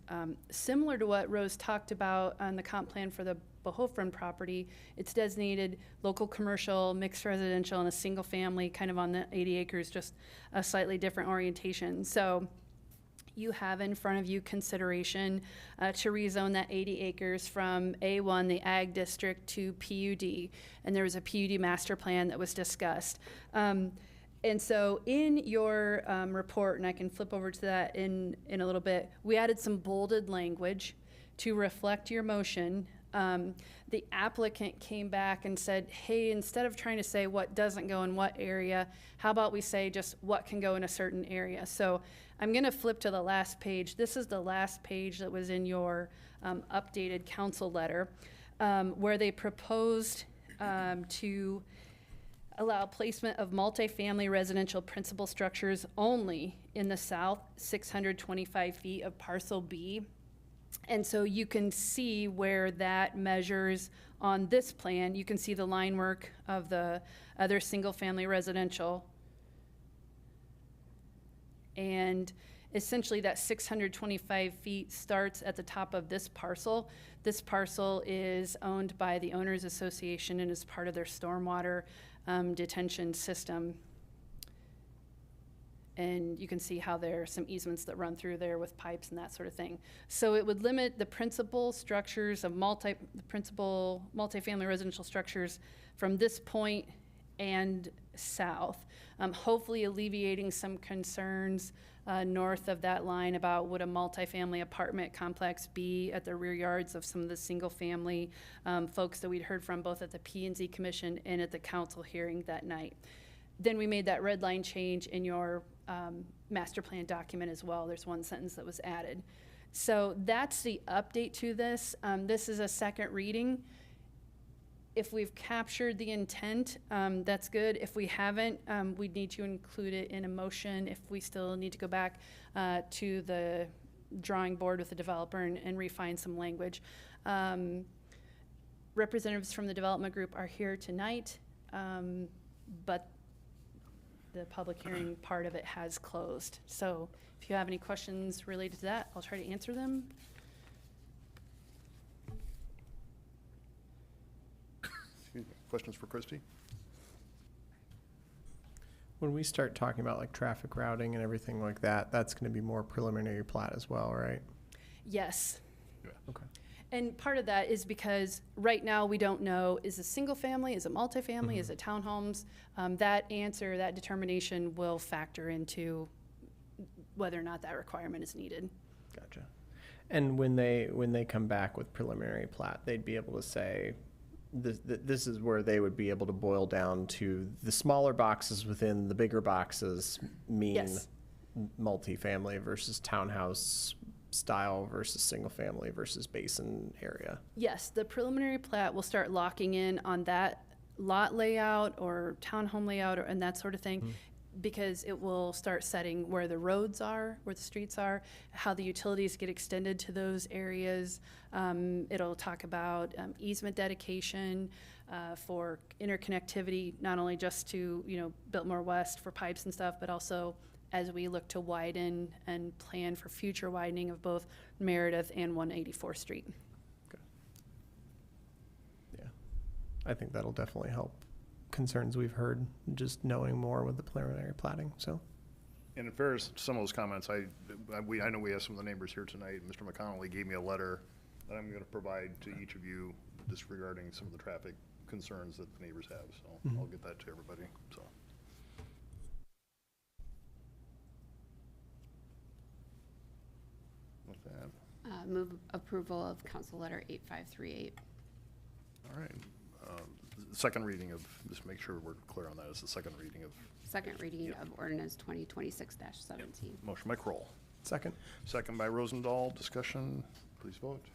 similar to what Rose talked about on the comp plan for the Bohofren property. It's designated local commercial, mixed residential, and a single family, kind of on the 80 acres, just a slightly different orientation. So you have in front of you consideration to rezone that 80 acres from A1, the Ag District, to PUD. And there was a PUD master plan that was discussed. And so in your report, and I can flip over to that in a little bit, we added some bolded language to reflect your motion. The applicant came back and said, hey, instead of trying to say what doesn't go in what area, how about we say just what can go in a certain area? So I'm going to flip to the last page. This is the last page that was in your updated council letter, where they proposed to allow placement of multifamily residential principal structures only in the south 625 feet of parcel B. And so you can see where that measures on this plan. You can see the line work of the other single family residential. And essentially that 625 feet starts at the top of this parcel. This parcel is owned by the Owners Association and is part of their stormwater detention system. And you can see how there are some easements that run through there with pipes and that sort of thing. So it would limit the principal structures of multifamily residential structures from this point and south, hopefully alleviating some concerns north of that line about would a multifamily apartment complex be at the rear yards of some of the single family folks that we'd heard from both at the P&Z Commission and at the council hearing that night. Then we made that red line change in your master plan document as well. There's one sentence that was added. So that's the update to this. This is a second reading. If we've captured the intent, that's good. If we haven't, we'd need to include it in a motion if we still need to go back to the drawing board with the developer and refine some language. Representatives from the development group are here tonight, but the public hearing part of it has closed. So if you have any questions related to that, I'll try to answer them. Excuse me. Questions for Christie? When we start talking about like traffic routing and everything like that, that's going to be more preliminary plat as well, right? Yes. Yeah. Okay. And part of that is because right now we don't know, is it single family, is it multifamily, is it townhomes? That answer, that determination will factor into whether or not that requirement is needed. Gotcha. And when they come back with preliminary plat, they'd be able to say, this is where they would be able to boil down to the smaller boxes within the bigger boxes mean Yes. multifamily versus townhouse style versus single family versus basin area. Yes, the preliminary plat will start locking in on that lot layout or townhome layout and that sort of thing. because it will start setting where the roads are, where the streets are, how the utilities get extended to those areas. It'll talk about easement dedication for interconnectivity, not only just to, Biltmore West for pipes and stuff, but also as we look to widen and plan for future widening of both Meredith and 184th Street. Yeah, I think that'll definitely help concerns we've heard, just knowing more with the preliminary plating, so. And in fairness to some of those comments, I know we have some of the neighbors here tonight. Mr. McConnelly gave me a letter that I'm going to provide to each of you just regarding some of the traffic concerns that the neighbors have, so I'll get that to everybody, so. With that, Move approval of Council Letter 8538. all right. Second reading of, just make sure we're clear on that, it's the second reading of. Second reading of ordinance 2026-17. Motion by Kroll. Second. Second by Rosendahl. Discussion, please vote.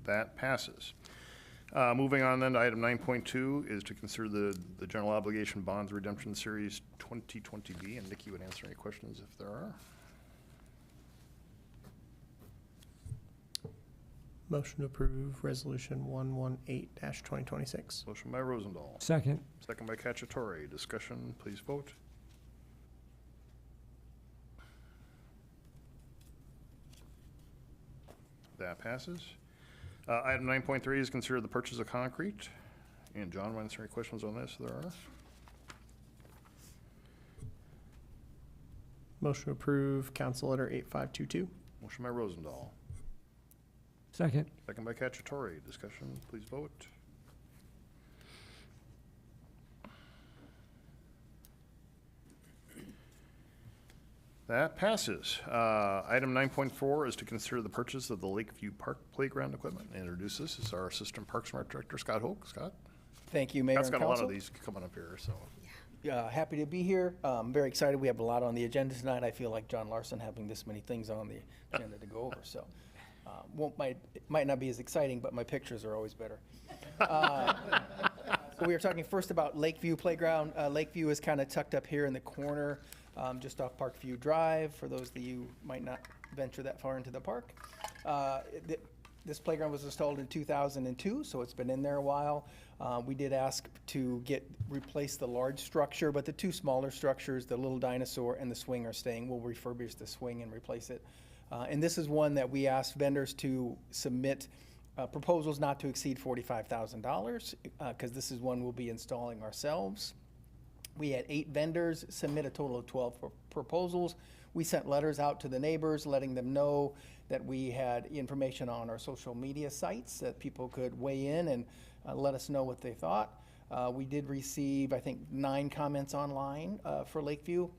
That passes. Moving on then to item 9.2 is to consider the general obligation bonds redemption series 2020B, and Nikki would answer any questions if there are. Motion to approve resolution 118-2026. Motion by Rosendahl. Second. Second by Cacciatore. Discussion, please vote. That passes. Item 9.3 is consider the purchase of concrete. And John, want to answer any questions on this? There are. Motion to approve council letter 8522. Motion by Rosendahl. Second. Second by Cacciatore. Discussion, please vote. That passes. Item 9.4 is to consider the purchase of the Lakeview Park playground equipment. And introduce this is our Assistant Park Smart Director, Scott Hoke. Scott? Thank you, Mayor and Scott's Council. got a lot of these coming up here, so. Happy to be here. Very excited. We have a lot on the agenda tonight. I feel like John Larson having this many things on the agenda to go over. So it might not be as exciting, but my pictures are always better. So we were talking first about Lakeview Playground. Lakeview is kind of tucked up here in the corner, just off Parkview Drive, for those of you who might not venture that far into the park. This playground was installed in 2002, so it's been in there a while. We did ask to replace the large structure, but the two smaller structures, the little dinosaur and the swing, are staying. We'll refurbish the swing and replace it. And this is one that we asked vendors to submit proposals not to exceed $45,000, because this is one we'll be installing ourselves. We had 8 vendors submit a total of 12 proposals. We sent letters out to the neighbors, letting them know that we had information on our social media sites that people could weigh in and let us know what they thought. We did receive, I think, 9 comments online for Lakeview.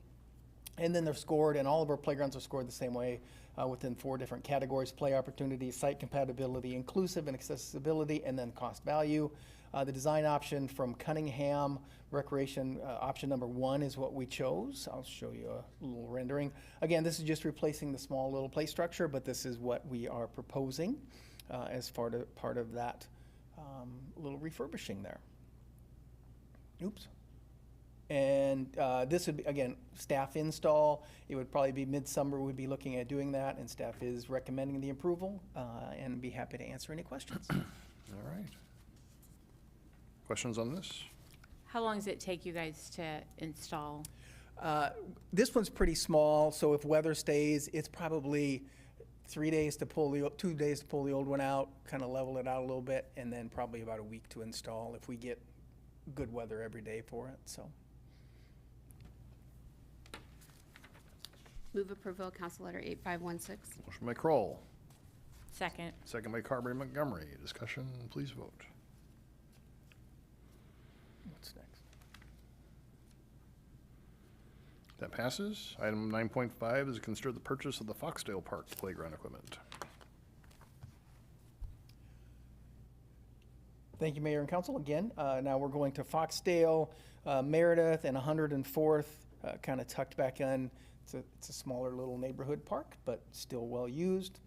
And then they're scored, and all of our playgrounds are scored the same way within 4 different categories: play opportunities, site compatibility, inclusive and accessibility, and then cost value. The design option from Cunningham Recreation, option number 1, is what we chose. I'll show you a little rendering. Again, this is just replacing the small little play structure, but this is what we are proposing as part of that little refurbishing there. Oops. And this would be, again, staff install. It would probably be midsummer we'd be looking at doing that, and staff is recommending the approval, and be happy to answer any questions. All right. Questions on this? How long does it take you guys to install? This one's pretty small, so if weather stays, it's probably 2 days to pull the old one out, kind of level it out a little bit, and then probably about a week to install if we get good weather every day for it. So. Move approval of Council Letter 8516. Motion by Kroll. Second. Second by Carberry Montgomery. Discussion, please vote. What's next? That passes. Item 9.5 is to consider the purchase of the Foxdale Park playground equipment. Thank you, Mayor and Council. Again, now we're going to Foxdale, Meredith, and 104th, kind of tucked back in. It's a smaller little neighborhood park, but still well used.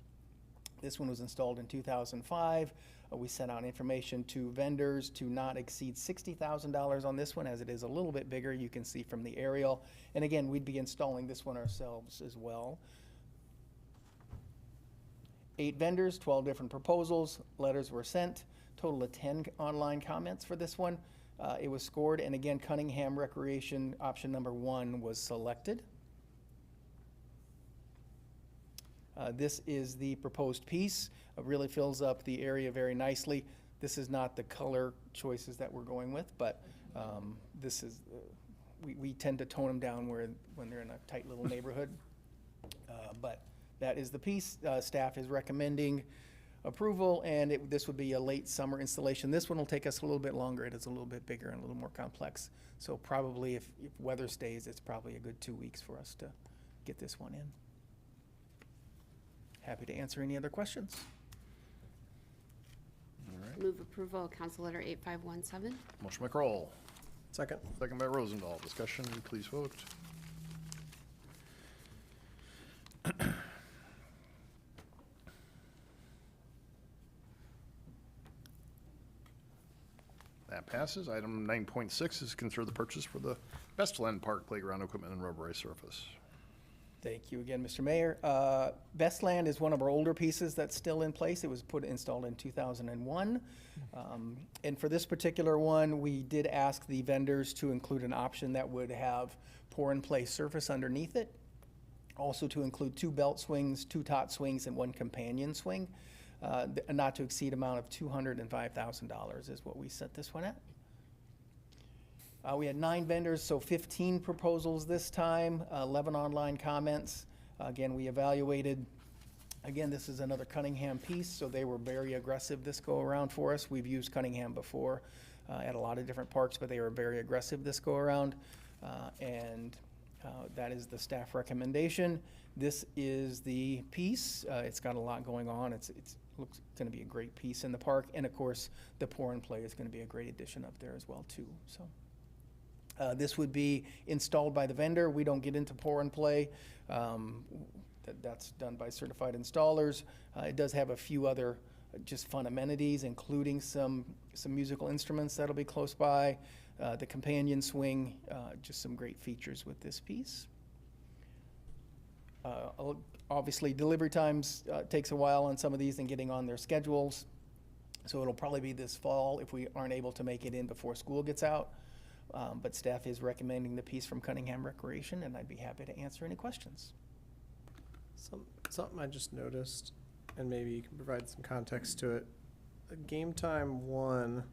This one was installed in 2005. We sent out information to vendors to not exceed $60,000 on this one, as it is a little bit bigger, you can see from the aerial. And again, we'd be installing this one ourselves as well. 8 vendors, 12 different proposals, letters were sent, total of 10 online comments for this one. It was scored, and again, Cunningham Recreation, option number 1 was selected. This is the proposed piece. It really fills up the area very nicely. This is not the color choices that we're going with, but this is, we tend to tone them down when they're in a tight little neighborhood. But that is the piece. Staff is recommending approval, and this would be a late summer installation. This one will take us a little bit longer. It is a little bit bigger and a little more complex. So probably if weather stays, it's probably a good 2 weeks for us to get this one in. Happy to answer any other questions. All right. Move approval of Council Letter 8517. Motion by Kroll, Second. second by Rosendahl. Discussion, please vote. That passes. Item 9.6 is consider the purchase for the Bestland Park Playground Equipment and Rubberized Surface. Thank you again, Mr. Mayor. Bestland is one of our older pieces that's still in place. It was installed in 2001. And for this particular one, we did ask the vendors to include an option that would have pour-and-play surface underneath it. Also to include 2 belt swings, 2 tot swings, and 1 companion swing. A not to exceed amount of $205,000 is what we set this one at. We had 9 vendors, so 15 proposals this time, 11 online comments. Again, we evaluated, again, this is another Cunningham piece, so they were very aggressive this go around for us. We've used Cunningham before at a lot of different parks, but they were very aggressive this go around. That is the staff recommendation. This is the piece. It's got a lot going on. It looks going to be a great piece in the park. And of course, the pour and play is going to be a great addition up there as well too. So this would be installed by the vendor. We don't get into pour and play. That's done by certified installers. It does have a few other just fun amenities, including some musical instruments that'll be close by. The companion swing, just some great features with this piece. Obviously, delivery times takes a while on some of these and getting on their schedules. So it'll probably be this fall if we aren't able to make it in before school gets out. But staff is recommending the piece from Cunningham Recreation, and I'd be happy to answer any questions. Something I just noticed, and maybe you can provide some context to it. Game Time 1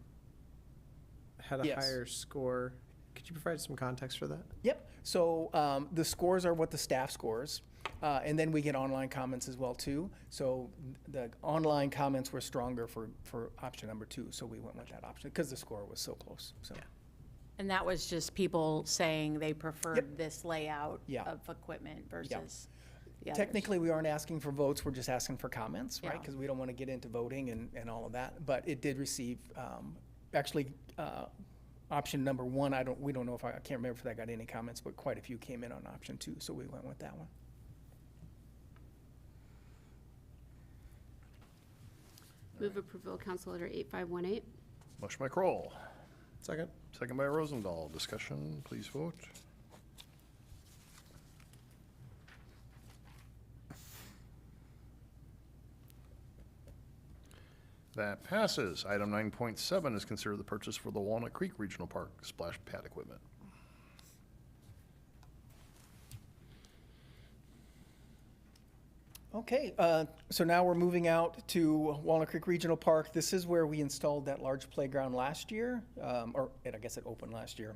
had a Yes. higher score. Could you provide some context for that? Yep. So the scores are what the staff scores. And then we get online comments as well too. So the online comments were stronger for option number 2. So we went with that option because the score was so close. So. Yeah. And that was just people saying they preferred Yep. this layout Yeah. of equipment versus the others. Technically, we aren't asking for votes. We're just asking for comments, right? Yeah. Because we don't want to get into voting and all of that. But it did receive, actually, option number 1, we don't know if I can't remember if that got any comments, but quite a few came in on option 2. So we went with that one. Move approval of Council Letter 8518. Motion by Kroll, Second. second by Rosendahl. Discussion, please vote. That passes. Item 9.7 is considered the purchase for the Walnut Creek Regional Park splash pad equipment. Okay, so now we're moving out to Walnut Creek Regional Park. This is where we installed that large playground last year, I guess it opened last year.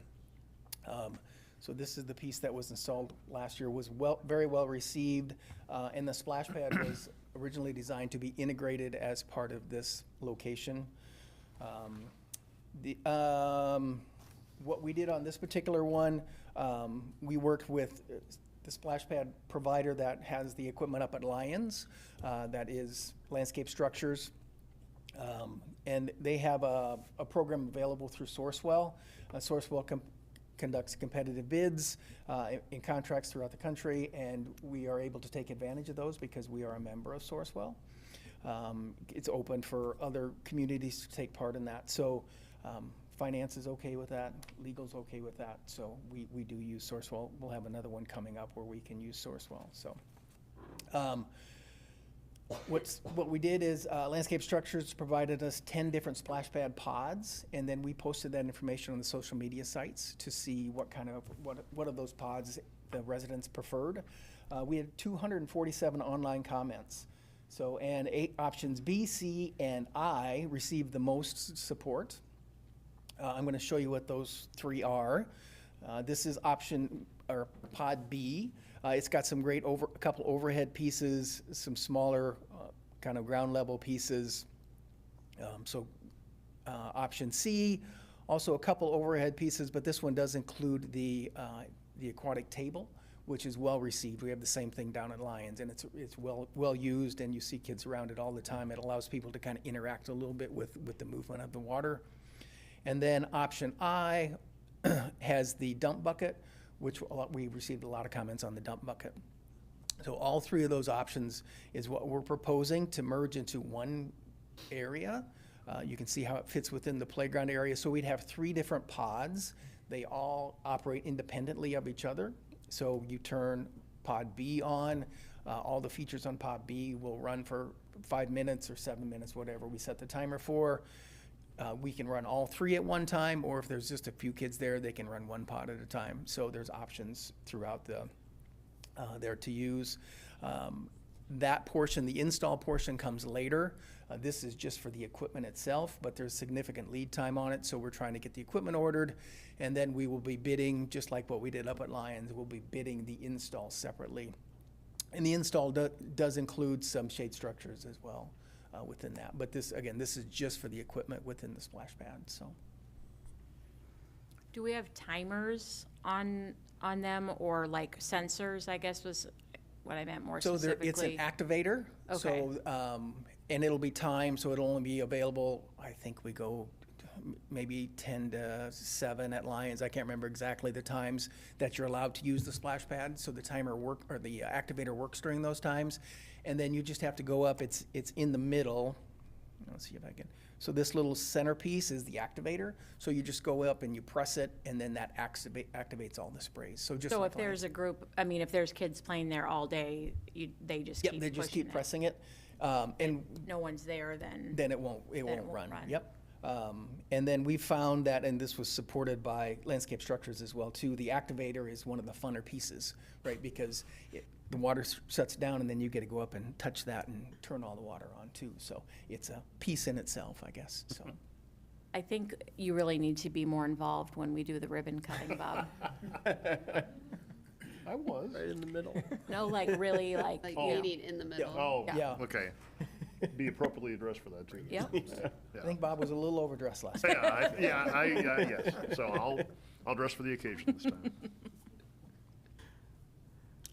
So this is the piece that was installed last year, was very well received, and the splash pad was originally designed to be integrated as part of this location. What we did on this particular one, we worked with the splash pad provider that has the equipment up at Lyons, that is Landscape Structures. And they have a program available through Sourcewell. Sourcewell conducts competitive bids in contracts throughout the country, and we are able to take advantage of those because we are a member of Sourcewell. It's open for other communities to take part in that. So finance is okay with that, legal's okay with that. So we do use Sourcewell. We'll have another one coming up where we can use Sourcewell. So what we did is Landscape Structures provided us 10 different splash pad pods, and then we posted that information on the social media sites to see what of those pods the residents preferred. We had 247 online comments. So, and 8 options B, C, and I received the most support. I'm going to show you what those 3 are. This is pod B. It's got some great a couple overhead pieces, some smaller kind of ground level pieces. Option C, also a couple overhead pieces, but this one does include the aquatic table, which is well received. We have the same thing down at Lions, and it's well used, and you see kids around it all the time. It allows people to kind of interact a little bit with the movement of the water. And then option I has the dump bucket, which we received a lot of comments on the dump bucket. So all 3 of those options is what we're proposing to merge into one area. You can see how it fits within the playground area. So we'd have 3 different pods. They all operate independently of each other. So you turn pod B on, all the features on pod B will run for 5 minutes or 7 minutes, whatever we set the timer for. We can run all 3 at one time, or if there's just a few kids there, they can run 1 pod at a time. So there's options throughout there to use. That portion, the install portion, comes later. This is just for the equipment itself, but there's significant lead time on it, so we're trying to get the equipment ordered, and then we will be bidding, just like what we did up at Lions, we'll be bidding the install separately. And the install does include some shade structures as well within that. But this is just for the equipment within the splash pad, so. Do we have timers on them, or like sensors, I guess was what I meant more specifically? So it's an activator. Okay. So, and it'll be timed, so it'll only be available, I think we go maybe 10 to 7 at Lions. I can't remember exactly the times that you're allowed to use the splash pad. So the the activator works during those times. And then you just have to go up, it's in the middle. Let's see if I can. So this little centerpiece is the activator. So you just go up and you press it, and then that activates all the sprays. So just So like if there's a group, I mean, if there's kids playing there all day, they just Yep, keep they just pushing keep it. pressing it. And No one's there, then. then it won't run. Yep. And then we found that, and this was supported by Landscape Structures as well too, the activator is one of the funner pieces, right? Because the water shuts down, and then you get to go up and touch that and turn all the water on too. So it's a piece in itself, I guess, so. I think you really need to be more involved when we do the ribbon cutting, Bob. I was. Right in the middle. No, like really, like, Like you know. meeting in the middle. Oh, Yeah. okay. Be appropriately addressed for that, too. Yep. I think Bob was a little overdressed last time. Yes. So I'll dress for the occasion this time.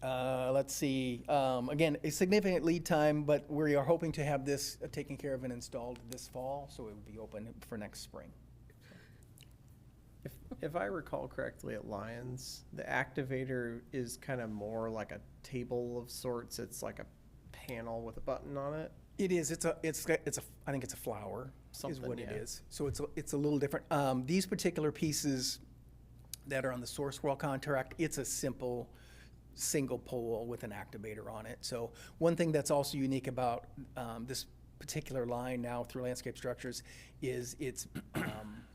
Let's see, again, a significant lead time, but we are hoping to have this taken care of and installed this fall, so it would be open for next spring. If I recall correctly at Lions, the activator is kind of more like a table of sorts. It's like a panel with a button on it. It is, I think it's a flower, is Something, what it yeah. is. So it's a little different. These particular pieces that are on the Sourcewell contract, it's a simple single pole with an activator on it. So one thing that's also unique about this particular line now through Landscape Structures is it's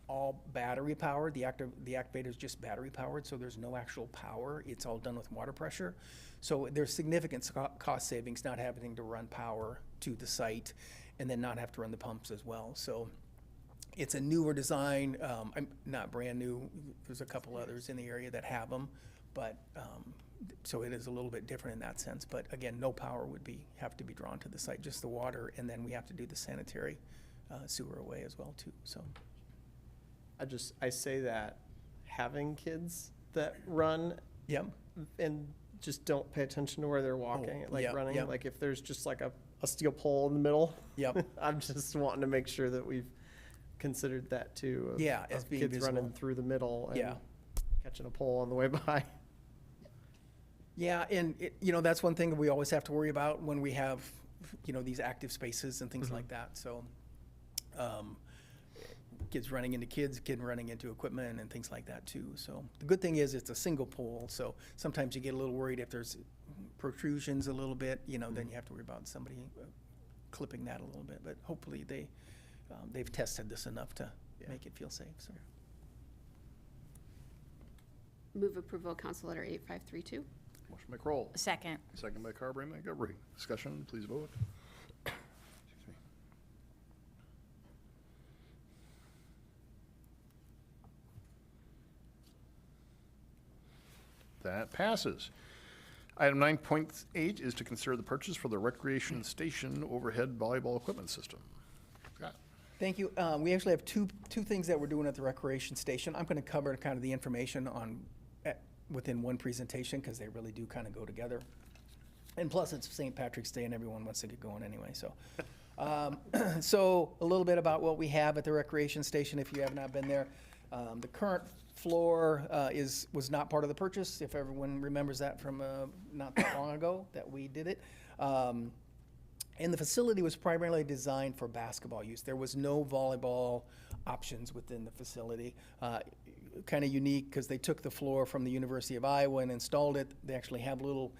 all battery powered. The activator is just battery powered, so there's no actual power. It's all done with water pressure. So there's significant cost savings not having to run power to the site and then not have to run the pumps as well. So it's a newer design, not brand new. There's a couple others in the area that have them, but so it is a little bit different in that sense. But again, no power would have to be drawn to the site, just the water, and then we have to do the sanitary sewer away as well too. So I say that having kids that run yep. and just don't pay attention to where they're walking, running, yep. like if there's just like a steel pole in the middle. Yep. I'm just wanting to make sure that we've considered that too. As being kids visible. running through the middle and Yeah. catching a pole on the way by. Yeah, and that's one thing that we always have to worry about when we have these active spaces and things like that. So, kids running into kids, kid running into equipment and things like that too. So the good thing is it's a single pole. So sometimes you get a little worried if there's protrusions a little bit, then you have to worry about somebody clipping that a little bit. But hopefully they've tested this enough to make it feel safe. So. Move approval, Council Letter 8532. Motion by Kroll. Second. Second by Carberry Montgomery. Discussion, please vote. Excuse me. That passes. Item 9.8 is to consider the purchase for the recreation station overhead volleyball equipment system. Scott. Thank you. We actually have two things that we're doing at the recreation station. I'm going to cover kind of the information within one presentation because they really do kind of go together. And plus, it's St. Patrick's Day and everyone wants to get going anyway. So, so a little bit about what we have at the recreation station if you have not been there. The current floor was not part of the purchase, if everyone remembers that from not that long ago that we did it. And the facility was primarily designed for basketball use. There was no volleyball options within the facility. Kind of unique because they took the floor from the University of Iowa and installed it. They actually have little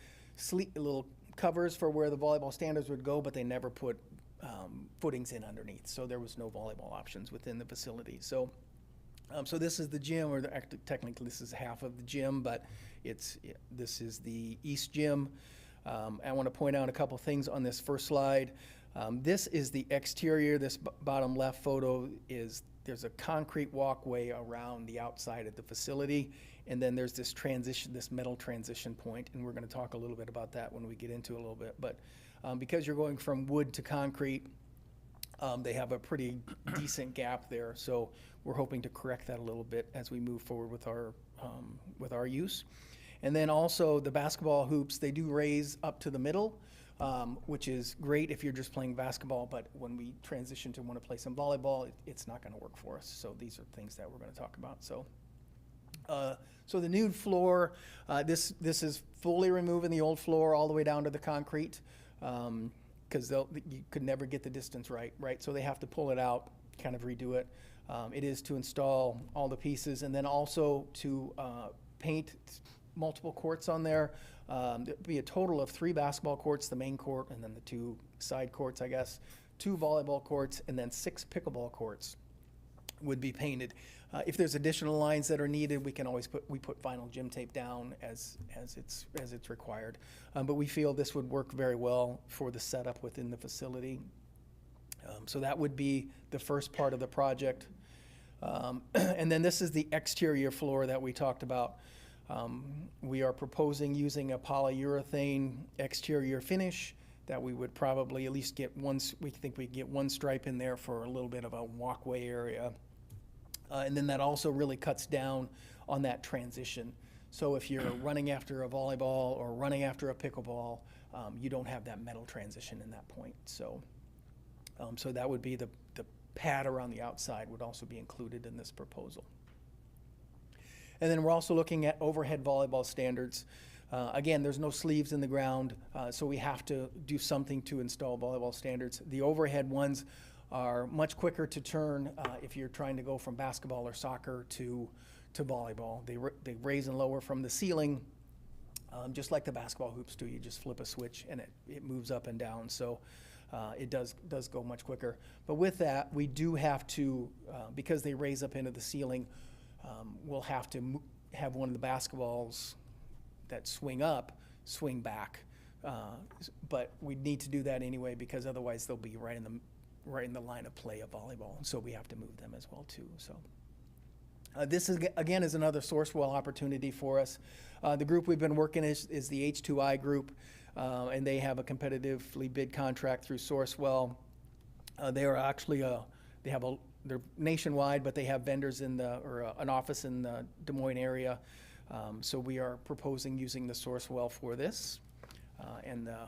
covers for where the volleyball standards would go, but they never put footings in underneath. So there was no volleyball options within the facility. So this is the gym, or technically this is half of the gym, but this is the east gym. I want to point out a couple things on this first slide. This is the exterior. This bottom left photo there's a concrete walkway around the outside of the facility, and then there's this metal transition point, and we're going to talk a little bit about that when we get into it a little bit. But because you're going from wood to concrete, they have a pretty decent gap there, so we're hoping to correct that a little bit as we move forward with our use. And then also the basketball hoops, they do raise up to the middle, which is great if you're just playing basketball, but when we transition to want to play some volleyball, it's not going to work for us. So these are things that we're going to talk about. So the nude floor, this is fully removing the old floor all the way down to the concrete, because you could never get the distance right? So they have to pull it out, kind of redo it. It is to install all the pieces, and then also to paint multiple courts on there. There'd be a total of 3 basketball courts, the main court, and then the 2 side courts, I guess, 2 volleyball courts, and then 6 pickleball courts would be painted. If there's additional lines that are needed, we can always put vinyl gym tape down as it's required. But we feel this would work very well for the setup within the facility. So that would be the first part of the project. And then this is the exterior floor that we talked about. We are proposing using a polyurethane exterior finish that we would probably at least get we think we'd get 1 stripe in there for a little bit of a walkway area. And then that also really cuts down on that transition. So if you're running after a volleyball or running after a pickleball, you don't have that metal transition in that point. So that would be the pad around the outside would also be included in this proposal. And then we're also looking at overhead volleyball standards. Again, there's no sleeves in the ground, so we have to do something to install volleyball standards. The overhead ones are much quicker to turn if you're trying to go from basketball or soccer to volleyball. They raise and lower from the ceiling, just like the basketball hoops do. You just flip a switch and it moves up and down. So it does go much quicker. But with that, we do have to, because they raise up into the ceiling, we'll have to have one of the basketballs that swing up, swing back. But we need to do that anyway because otherwise they'll be right in the line of play of volleyball. So we have to move them as well too. So this is another Sourcewell opportunity for us. The group we've been working is the H2I group, and they have a competitively bid contract through Sourcewell. They are actually they're nationwide, but they have vendors an office in the Des Moines area. So we are proposing using the Sourcewell for this, and the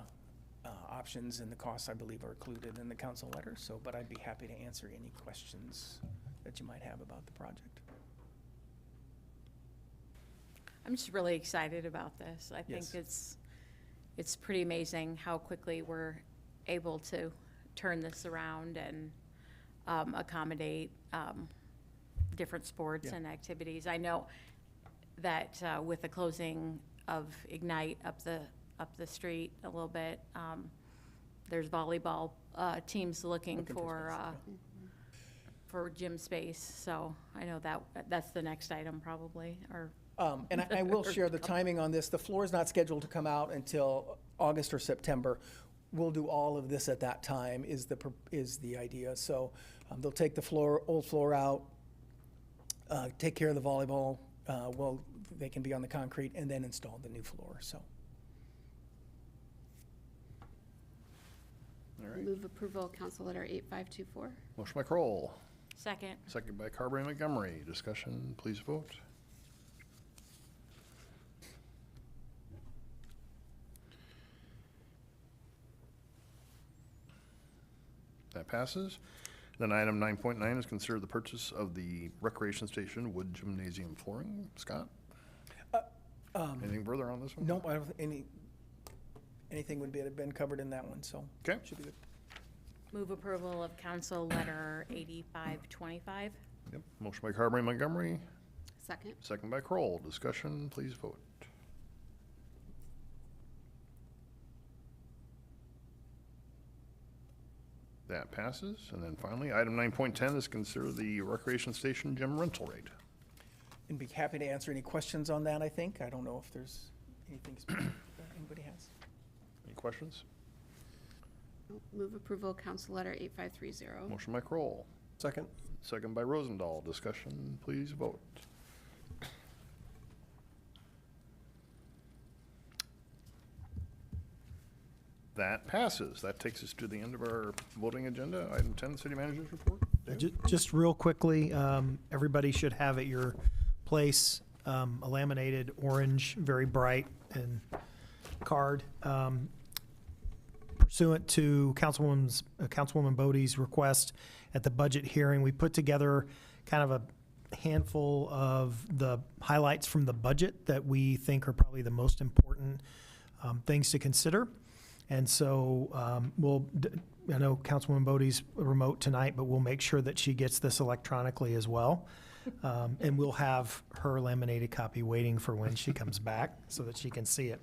options and the costs, I believe, are included in the council letter. So, but I'd be happy to answer any questions that you might have about the project. I'm just really excited about this. I think Yes. it's pretty amazing how quickly we're able to turn this around and accommodate different sports and activities. I know that with the closing of Ignite up the street a little bit, there's volleyball teams looking for gym space. So I know that's the next item probably, or. And I will share the timing on this. The floor is not scheduled to come out until August or September. We'll do all of this at that time is the idea. So they'll take the old floor out, take care of the volleyball. They can be on the concrete and then install the new floor. So. All right. Move approval of Council Letter 8524. Motion by Kroll, Second. second by Carberry Montgomery. Discussion, please vote. That passes. Then item 9.9 is consider the purchase of the recreation station wood gymnasium flooring. Scott? Anything further on this one? Nope, I don't, anything would have been covered in that one, so. Okay. Should be good. Move approval of Council Letter 8525. Yep. Motion by Carberry Montgomery, Second. second by Kroll. Discussion, please vote. That passes. And then finally, item 9.10 is consider the recreation station gym rental rate. And be happy to answer any questions on that, I think. I don't know if there's anything specific that anybody has. Any questions? Move approval of Council Letter 8530. Motion by Kroll, Second. second by Rosendahl. Discussion, please vote. That passes. That takes us to the end of our voting agenda. Item 10, City Manager's Report. Dave? Just real quickly, everybody should have at your place a laminated orange, very bright and card. Pursuant to Councilwoman Bodie's request at the budget hearing, we put together kind of a handful of the highlights from the budget that we think are probably the most important things to consider. And so I know Councilwoman Bodie's remote tonight, but we'll make sure that she gets this electronically as well. And we'll have her laminated copy waiting for when she comes back so that she can see it.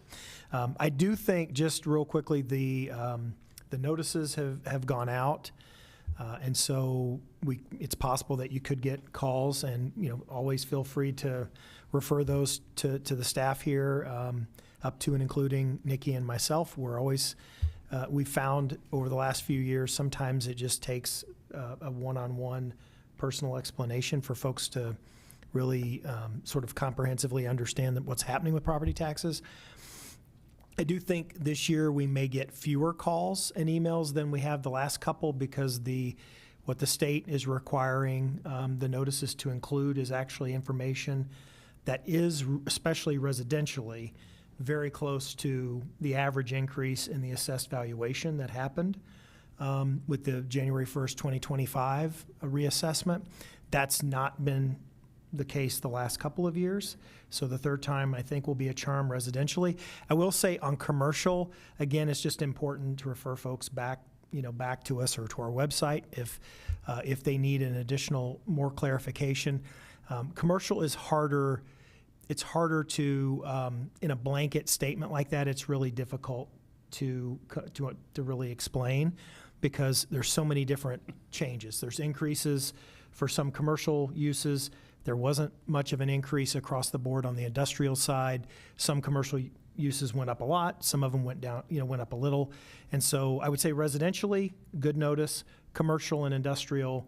I do think, just real quickly, the notices have gone out. And so it's possible that you could get calls, and always feel free to refer those to the staff here, up to and including Nikki and myself. We found over the last few years, sometimes it just takes a one-on-one personal explanation for folks to really sort of comprehensively understand what's happening with property taxes. I do think this year we may get fewer calls and emails than we have the last couple, because what the state is requiring the notices to include is actually information that is, especially residentially, very close to the average increase in the assessed valuation that happened with the January 1st, 2025 reassessment. That's not been the case the last couple of years. So the third time, I think, will be a charm residentially. I will say on commercial, again, it's just important to refer folks back to us or to our website if they need an additional, more clarification. Commercial is harder. It's harder to, in a blanket statement like that, it's really difficult to really explain, because there's so many different changes. There's increases for some commercial uses. There wasn't much of an increase across the board on the industrial side. Some commercial uses went up a lot. Some of them went down, went up a little. And so I would say residentially, good notice. Commercial and industrial,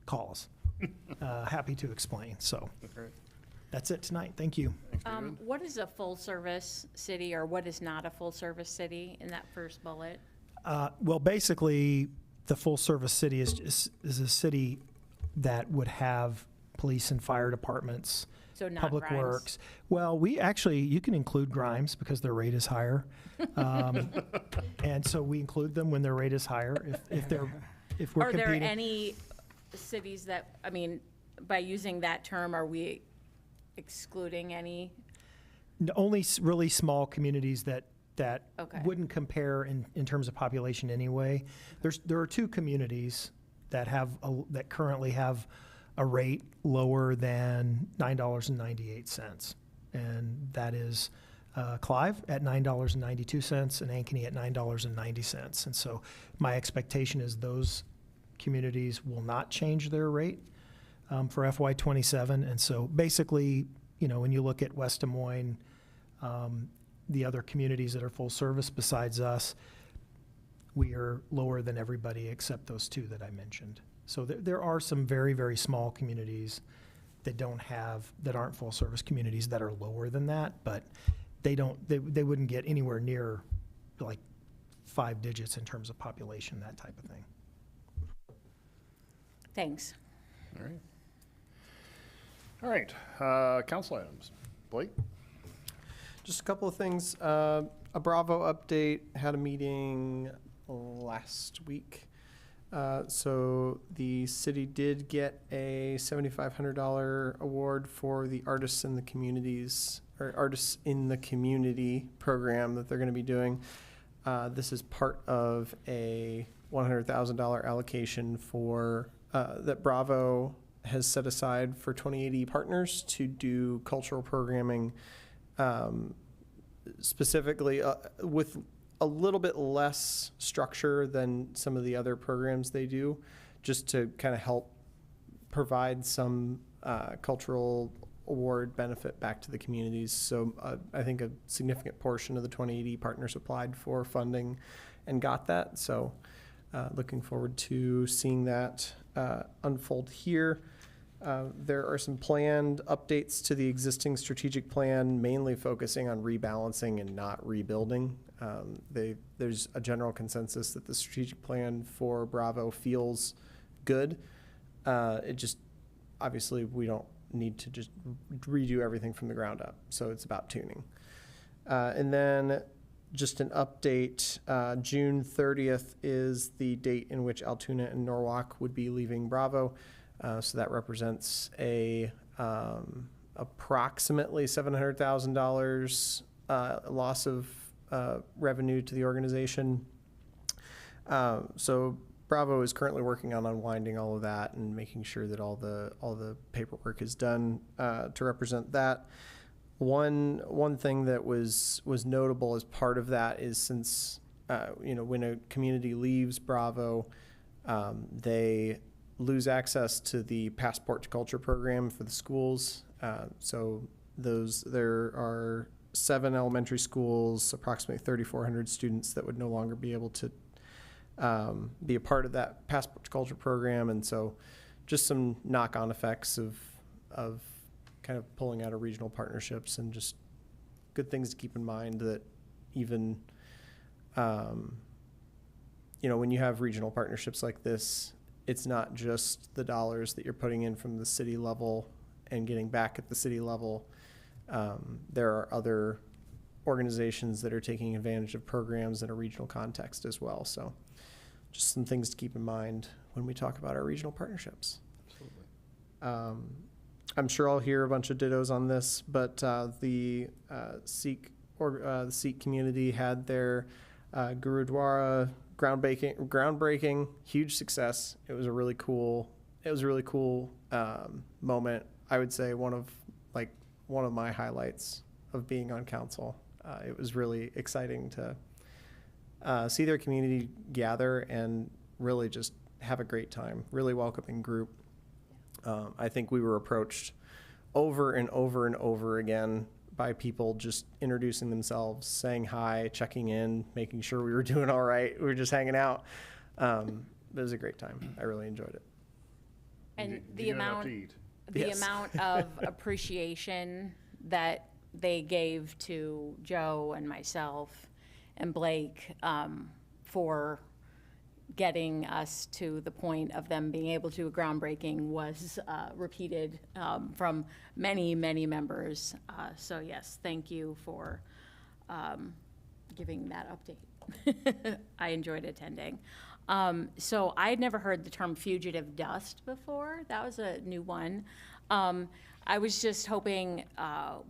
calls. Happy to explain. So. That's it tonight. Thank you. What is a full-service city, or what is not a full-service city in that first bullet? Well, basically, the full-service city is a city that would have police and fire departments, So not public Grimes? works. Well, you can include Grimes because their rate is higher, and so we include them when their rate is higher. If we're Are there competing. any cities that, by using that term, are we excluding any? Only really small communities that that Okay. wouldn't compare in terms of population anyway. There are two communities that that currently have a rate lower than $9.98, and that is Clive at $9.92 and Ankeny at $9.90. And so my expectation is those communities will not change their rate for FY27. And so basically, when you look at West Des Moines, the other communities that are full service besides us, we are lower than everybody except those two that I mentioned. So there are some very, very small communities that aren't full service communities that are lower than that, but they wouldn't get anywhere near like 5 digits in terms of population, that type of thing. Thanks. All right. Council items. Blake? Just a couple of things. A Bravo update, had a meeting last week. So the city did get a $7,500 award for the Artists in the Communities, or Artists in the Community program that they're going to be doing. This is part of a $100,000 allocation for that Bravo has set aside for 2080 partners to do cultural programming, specifically with a little bit less structure than some of the other programs they do, just to kind of help provide some cultural award benefit back to the communities. So I think a significant portion of the 2080 partners applied for funding and got that. So looking forward to seeing that unfold here. There are some planned updates to the existing strategic plan, mainly focusing on rebalancing and not rebuilding. There's a general consensus that the strategic plan for Bravo feels good. It just, obviously, we don't need to just redo everything from the ground up. So it's about tuning. And then just an update, June 30th is the date in which Altoona and Norwalk would be leaving Bravo. So that represents approximately $700,000 loss of revenue to the organization. So Bravo is currently working on unwinding all of that and making sure that all the paperwork is done to represent that. One thing that was notable as part of that is since when a community leaves Bravo, they lose access to the Passport to Culture program for the schools. So there are 7 elementary schools, approximately 3,400 students that would no longer be able to be a part of that Passport to Culture program. And so just some knock-on effects of kind of pulling out of regional partnerships, and just good things to keep in mind that even, when you have regional partnerships like this, it's not just the dollars that you're putting in from the city level and getting back at the city level. There are other organizations that are taking advantage of programs in a regional context as well. So just some things to keep in mind when we talk about our regional partnerships. Absolutely. I'm sure I'll hear a bunch of dittos on this, but the Sikh community had their Gurudwara groundbreaking, huge success. It was a really cool moment. I would say one of my highlights of being on council. It was really exciting to see their community gather and really just have a great time. Really welcoming group. I think we were approached over and over and over again by people just introducing themselves, saying hi, checking in, making sure we were doing all right. We were just hanging out. It was a great time. I really enjoyed it. And the amount of appreciation that they gave to Joe and myself and Blake for getting us to the point of them being able to do a groundbreaking was repeated from many, many members. So yes, thank you for giving that update. I enjoyed attending. So I had never heard the term fugitive dust before. That was a new one. I was just hoping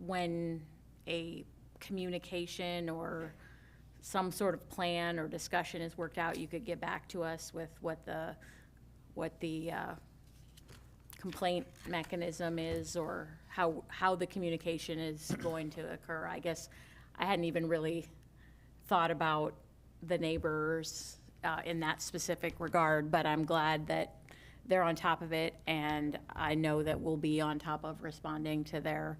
when a communication or some sort of plan or discussion is worked out, you could get back to us with what the complaint mechanism is, or how the communication is going to occur. I guess I hadn't even really thought about the neighbors in that specific regard, but I'm glad that they're on top of it, and I know that we'll be on top of responding to their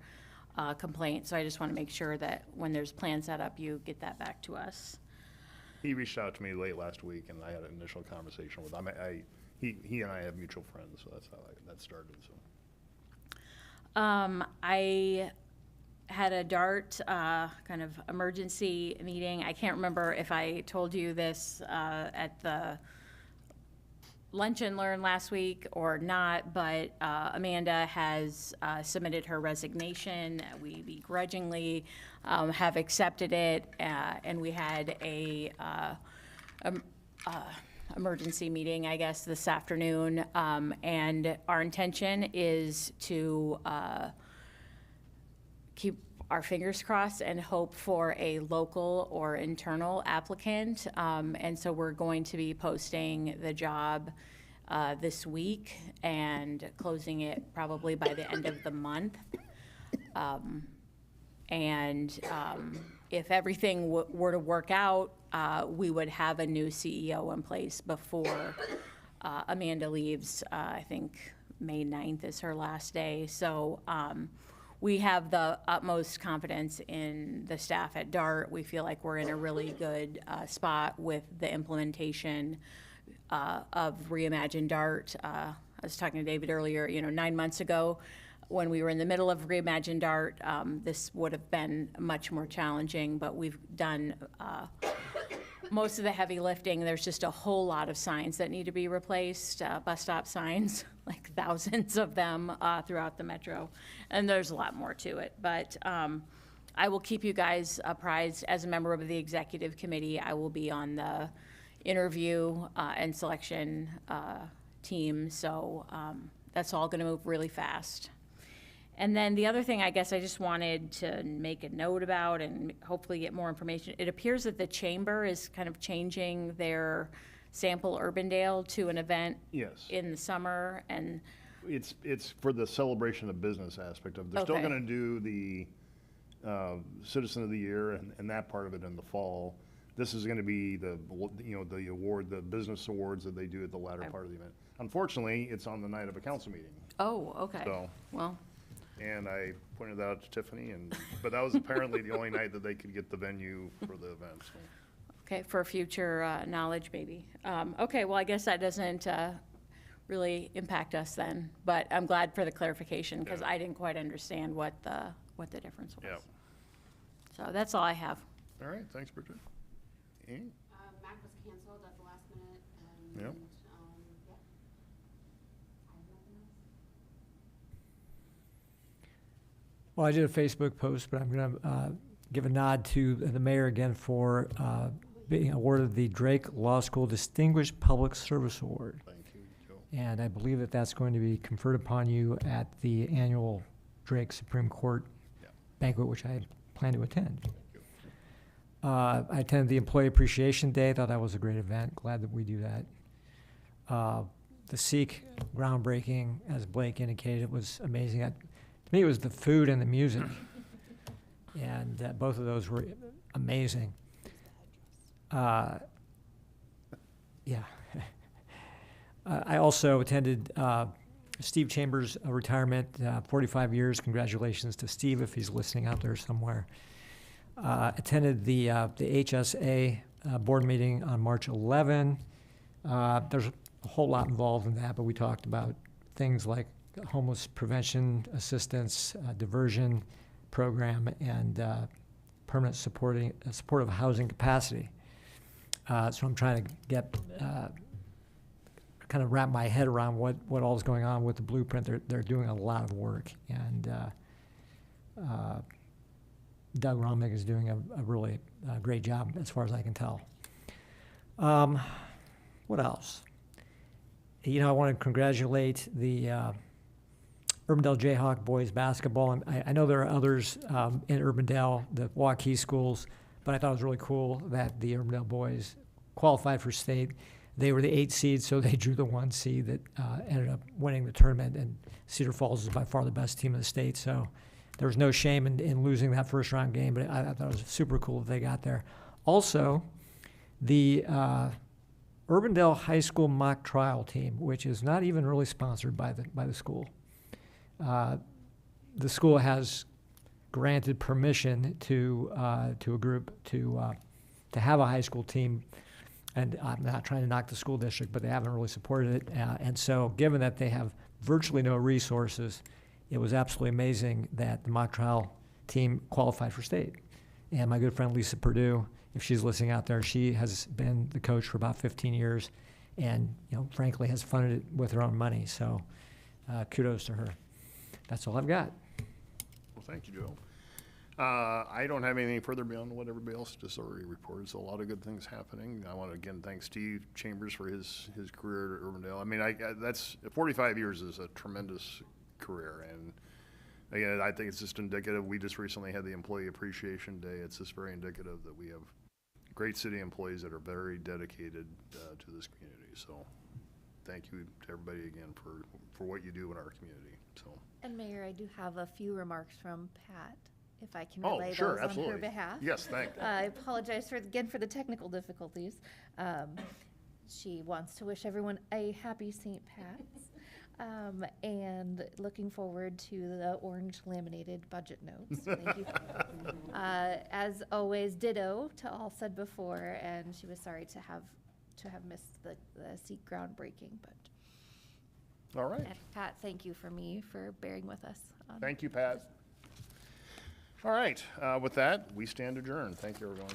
complaint. So I just want to make sure that when there's plans set up, you get that back to us. He reached out to me late last week, and I had an initial conversation with him. He and I have mutual friends, so that's how that started. So. I had a DART kind of emergency meeting. I can't remember if I told you this at the Lunch and Learn last week or not, but Amanda has submitted her resignation. We begrudgingly have accepted it, and we had a emergency meeting, I guess, this afternoon, and our intention is to keep our fingers crossed and hope for a local or internal applicant. And so we're going to be posting the job this week and closing it probably by the end of the month. If everything were to work out, we would have a new CEO in place before Amanda leaves. I think May 9th is her last day. So we have the utmost confidence in the staff at DART. We feel like we're in a really good spot with the implementation of Reimagine DART. I was talking to David earlier, 9 months ago, when we were in the middle of Reimagine DART, this would have been much more challenging, but we've done most of the heavy lifting. There's just a whole lot of signs that need to be replaced, bus stop signs, like thousands of them throughout the metro, and there's a lot more to it. But I will keep you guys apprised. As a member of the executive committee, I will be on the interview and selection team, so that's all gonna move really fast. And then the other thing I guess I just wanted to make a note about and hopefully get more information. It appears that the chamber is kind of changing their sample Urbandale to an event Yes. in the summer, and It's for the celebration of business aspect of, they're still Okay. gonna do the Citizen of the Year and that part of it in the fall. This is gonna be the award, the business awards that they do at the latter part of the event. Unfortunately, it's on the night of a council meeting. oh, okay. So- Well, And I pointed that out to Tiffany, but that was apparently the only night that they could get the venue for the event, so. okay, for future knowledge, maybe. Okay, well, I guess that doesn't really impact us then, but I'm glad for the clarification, because Yeah. I didn't quite understand what the difference was. Yeah. So that's all I have. All right, thanks, Bridget. Amy? MAC was canceled at the last minute, and, Yep. yeah. I have nothing else. Well, I did a Facebook post, but I'm going to give a nod to the mayor again for being awarded the Drake Law School Distinguished Public Service Award. Thank you, Joe. And I believe that that's going to be conferred upon you at the annual Drake Supreme Court Yeah. banquet, which I plan to attend. I attended the Employee Appreciation Day. Thought that was a great event. Glad that we do that. The Seek groundbreaking, as Blake indicated, was amazing. To me, it was the food and the music, and both of those were amazing. Yeah. I also attended Steve Chambers' retirement, 45 years. Congratulations to Steve if he's listening out there somewhere. Attended the HSA board meeting on March 11. There's a whole lot involved in that, but we talked about things like homeless prevention assistance, diversion program, and permanent supportive housing capacity. So I'm trying to get kind of wrap my head around what all is going on with the blueprint. They're doing a lot of work, and Doug Romick is doing a really great job as far as I can tell. What else? I want to congratulate the Urbandale Jayhawk boys basketball. And I know there are others in Urbandale, the Waukee schools, But I thought it was really cool that the Urbandale boys qualified for state. They were the 8 seed, so they drew the 1 seed that ended up winning the tournament. And Cedar Falls is by far the best team in the state, so there was no shame in losing that first round game. But I thought it was super cool that they got there. Also, the Urbandale High School mock trial team, which is not even really sponsored by the school. The school has granted permission to a group to have a high school team, and I'm not trying to knock the school district, but they haven't really supported it. And so, given that they have virtually no resources, it was absolutely amazing that the mock trial team qualified for state. And my good friend Lisa Perdue, if she's listening out there, she has been the coach for about 15 years, and frankly has funded it with her own money. So, kudos to her. That's all I've got. Well, thank you, Joe. I don't have anything further beyond what everybody else just already reported. So a lot of good things happening. I want to again thank Steve Chambers for his career at Urbandale. I mean, that's 45 years is a tremendous career, and again, I think it's just indicative. We just recently had the Employee Appreciation Day. It's just very indicative that we have great city employees that are very dedicated to this community. So thank you to everybody again for what you do in our community. So. And Mayor, I do have a few remarks from Pat, if I can Oh, relay sure, those on absolutely. her behalf. Yes, thank you. I apologize again for the technical difficulties. She wants to wish everyone a happy St. Pat's. And looking forward to the orange laminated budget notes. Thank you. As always, ditto to all said before, and she was sorry to have missed the seat groundbreaking, but. All right. And Pat, thank you for bearing with us. Thank you, Pat. All right. With that, we stand adjourned. Thank you, everyone.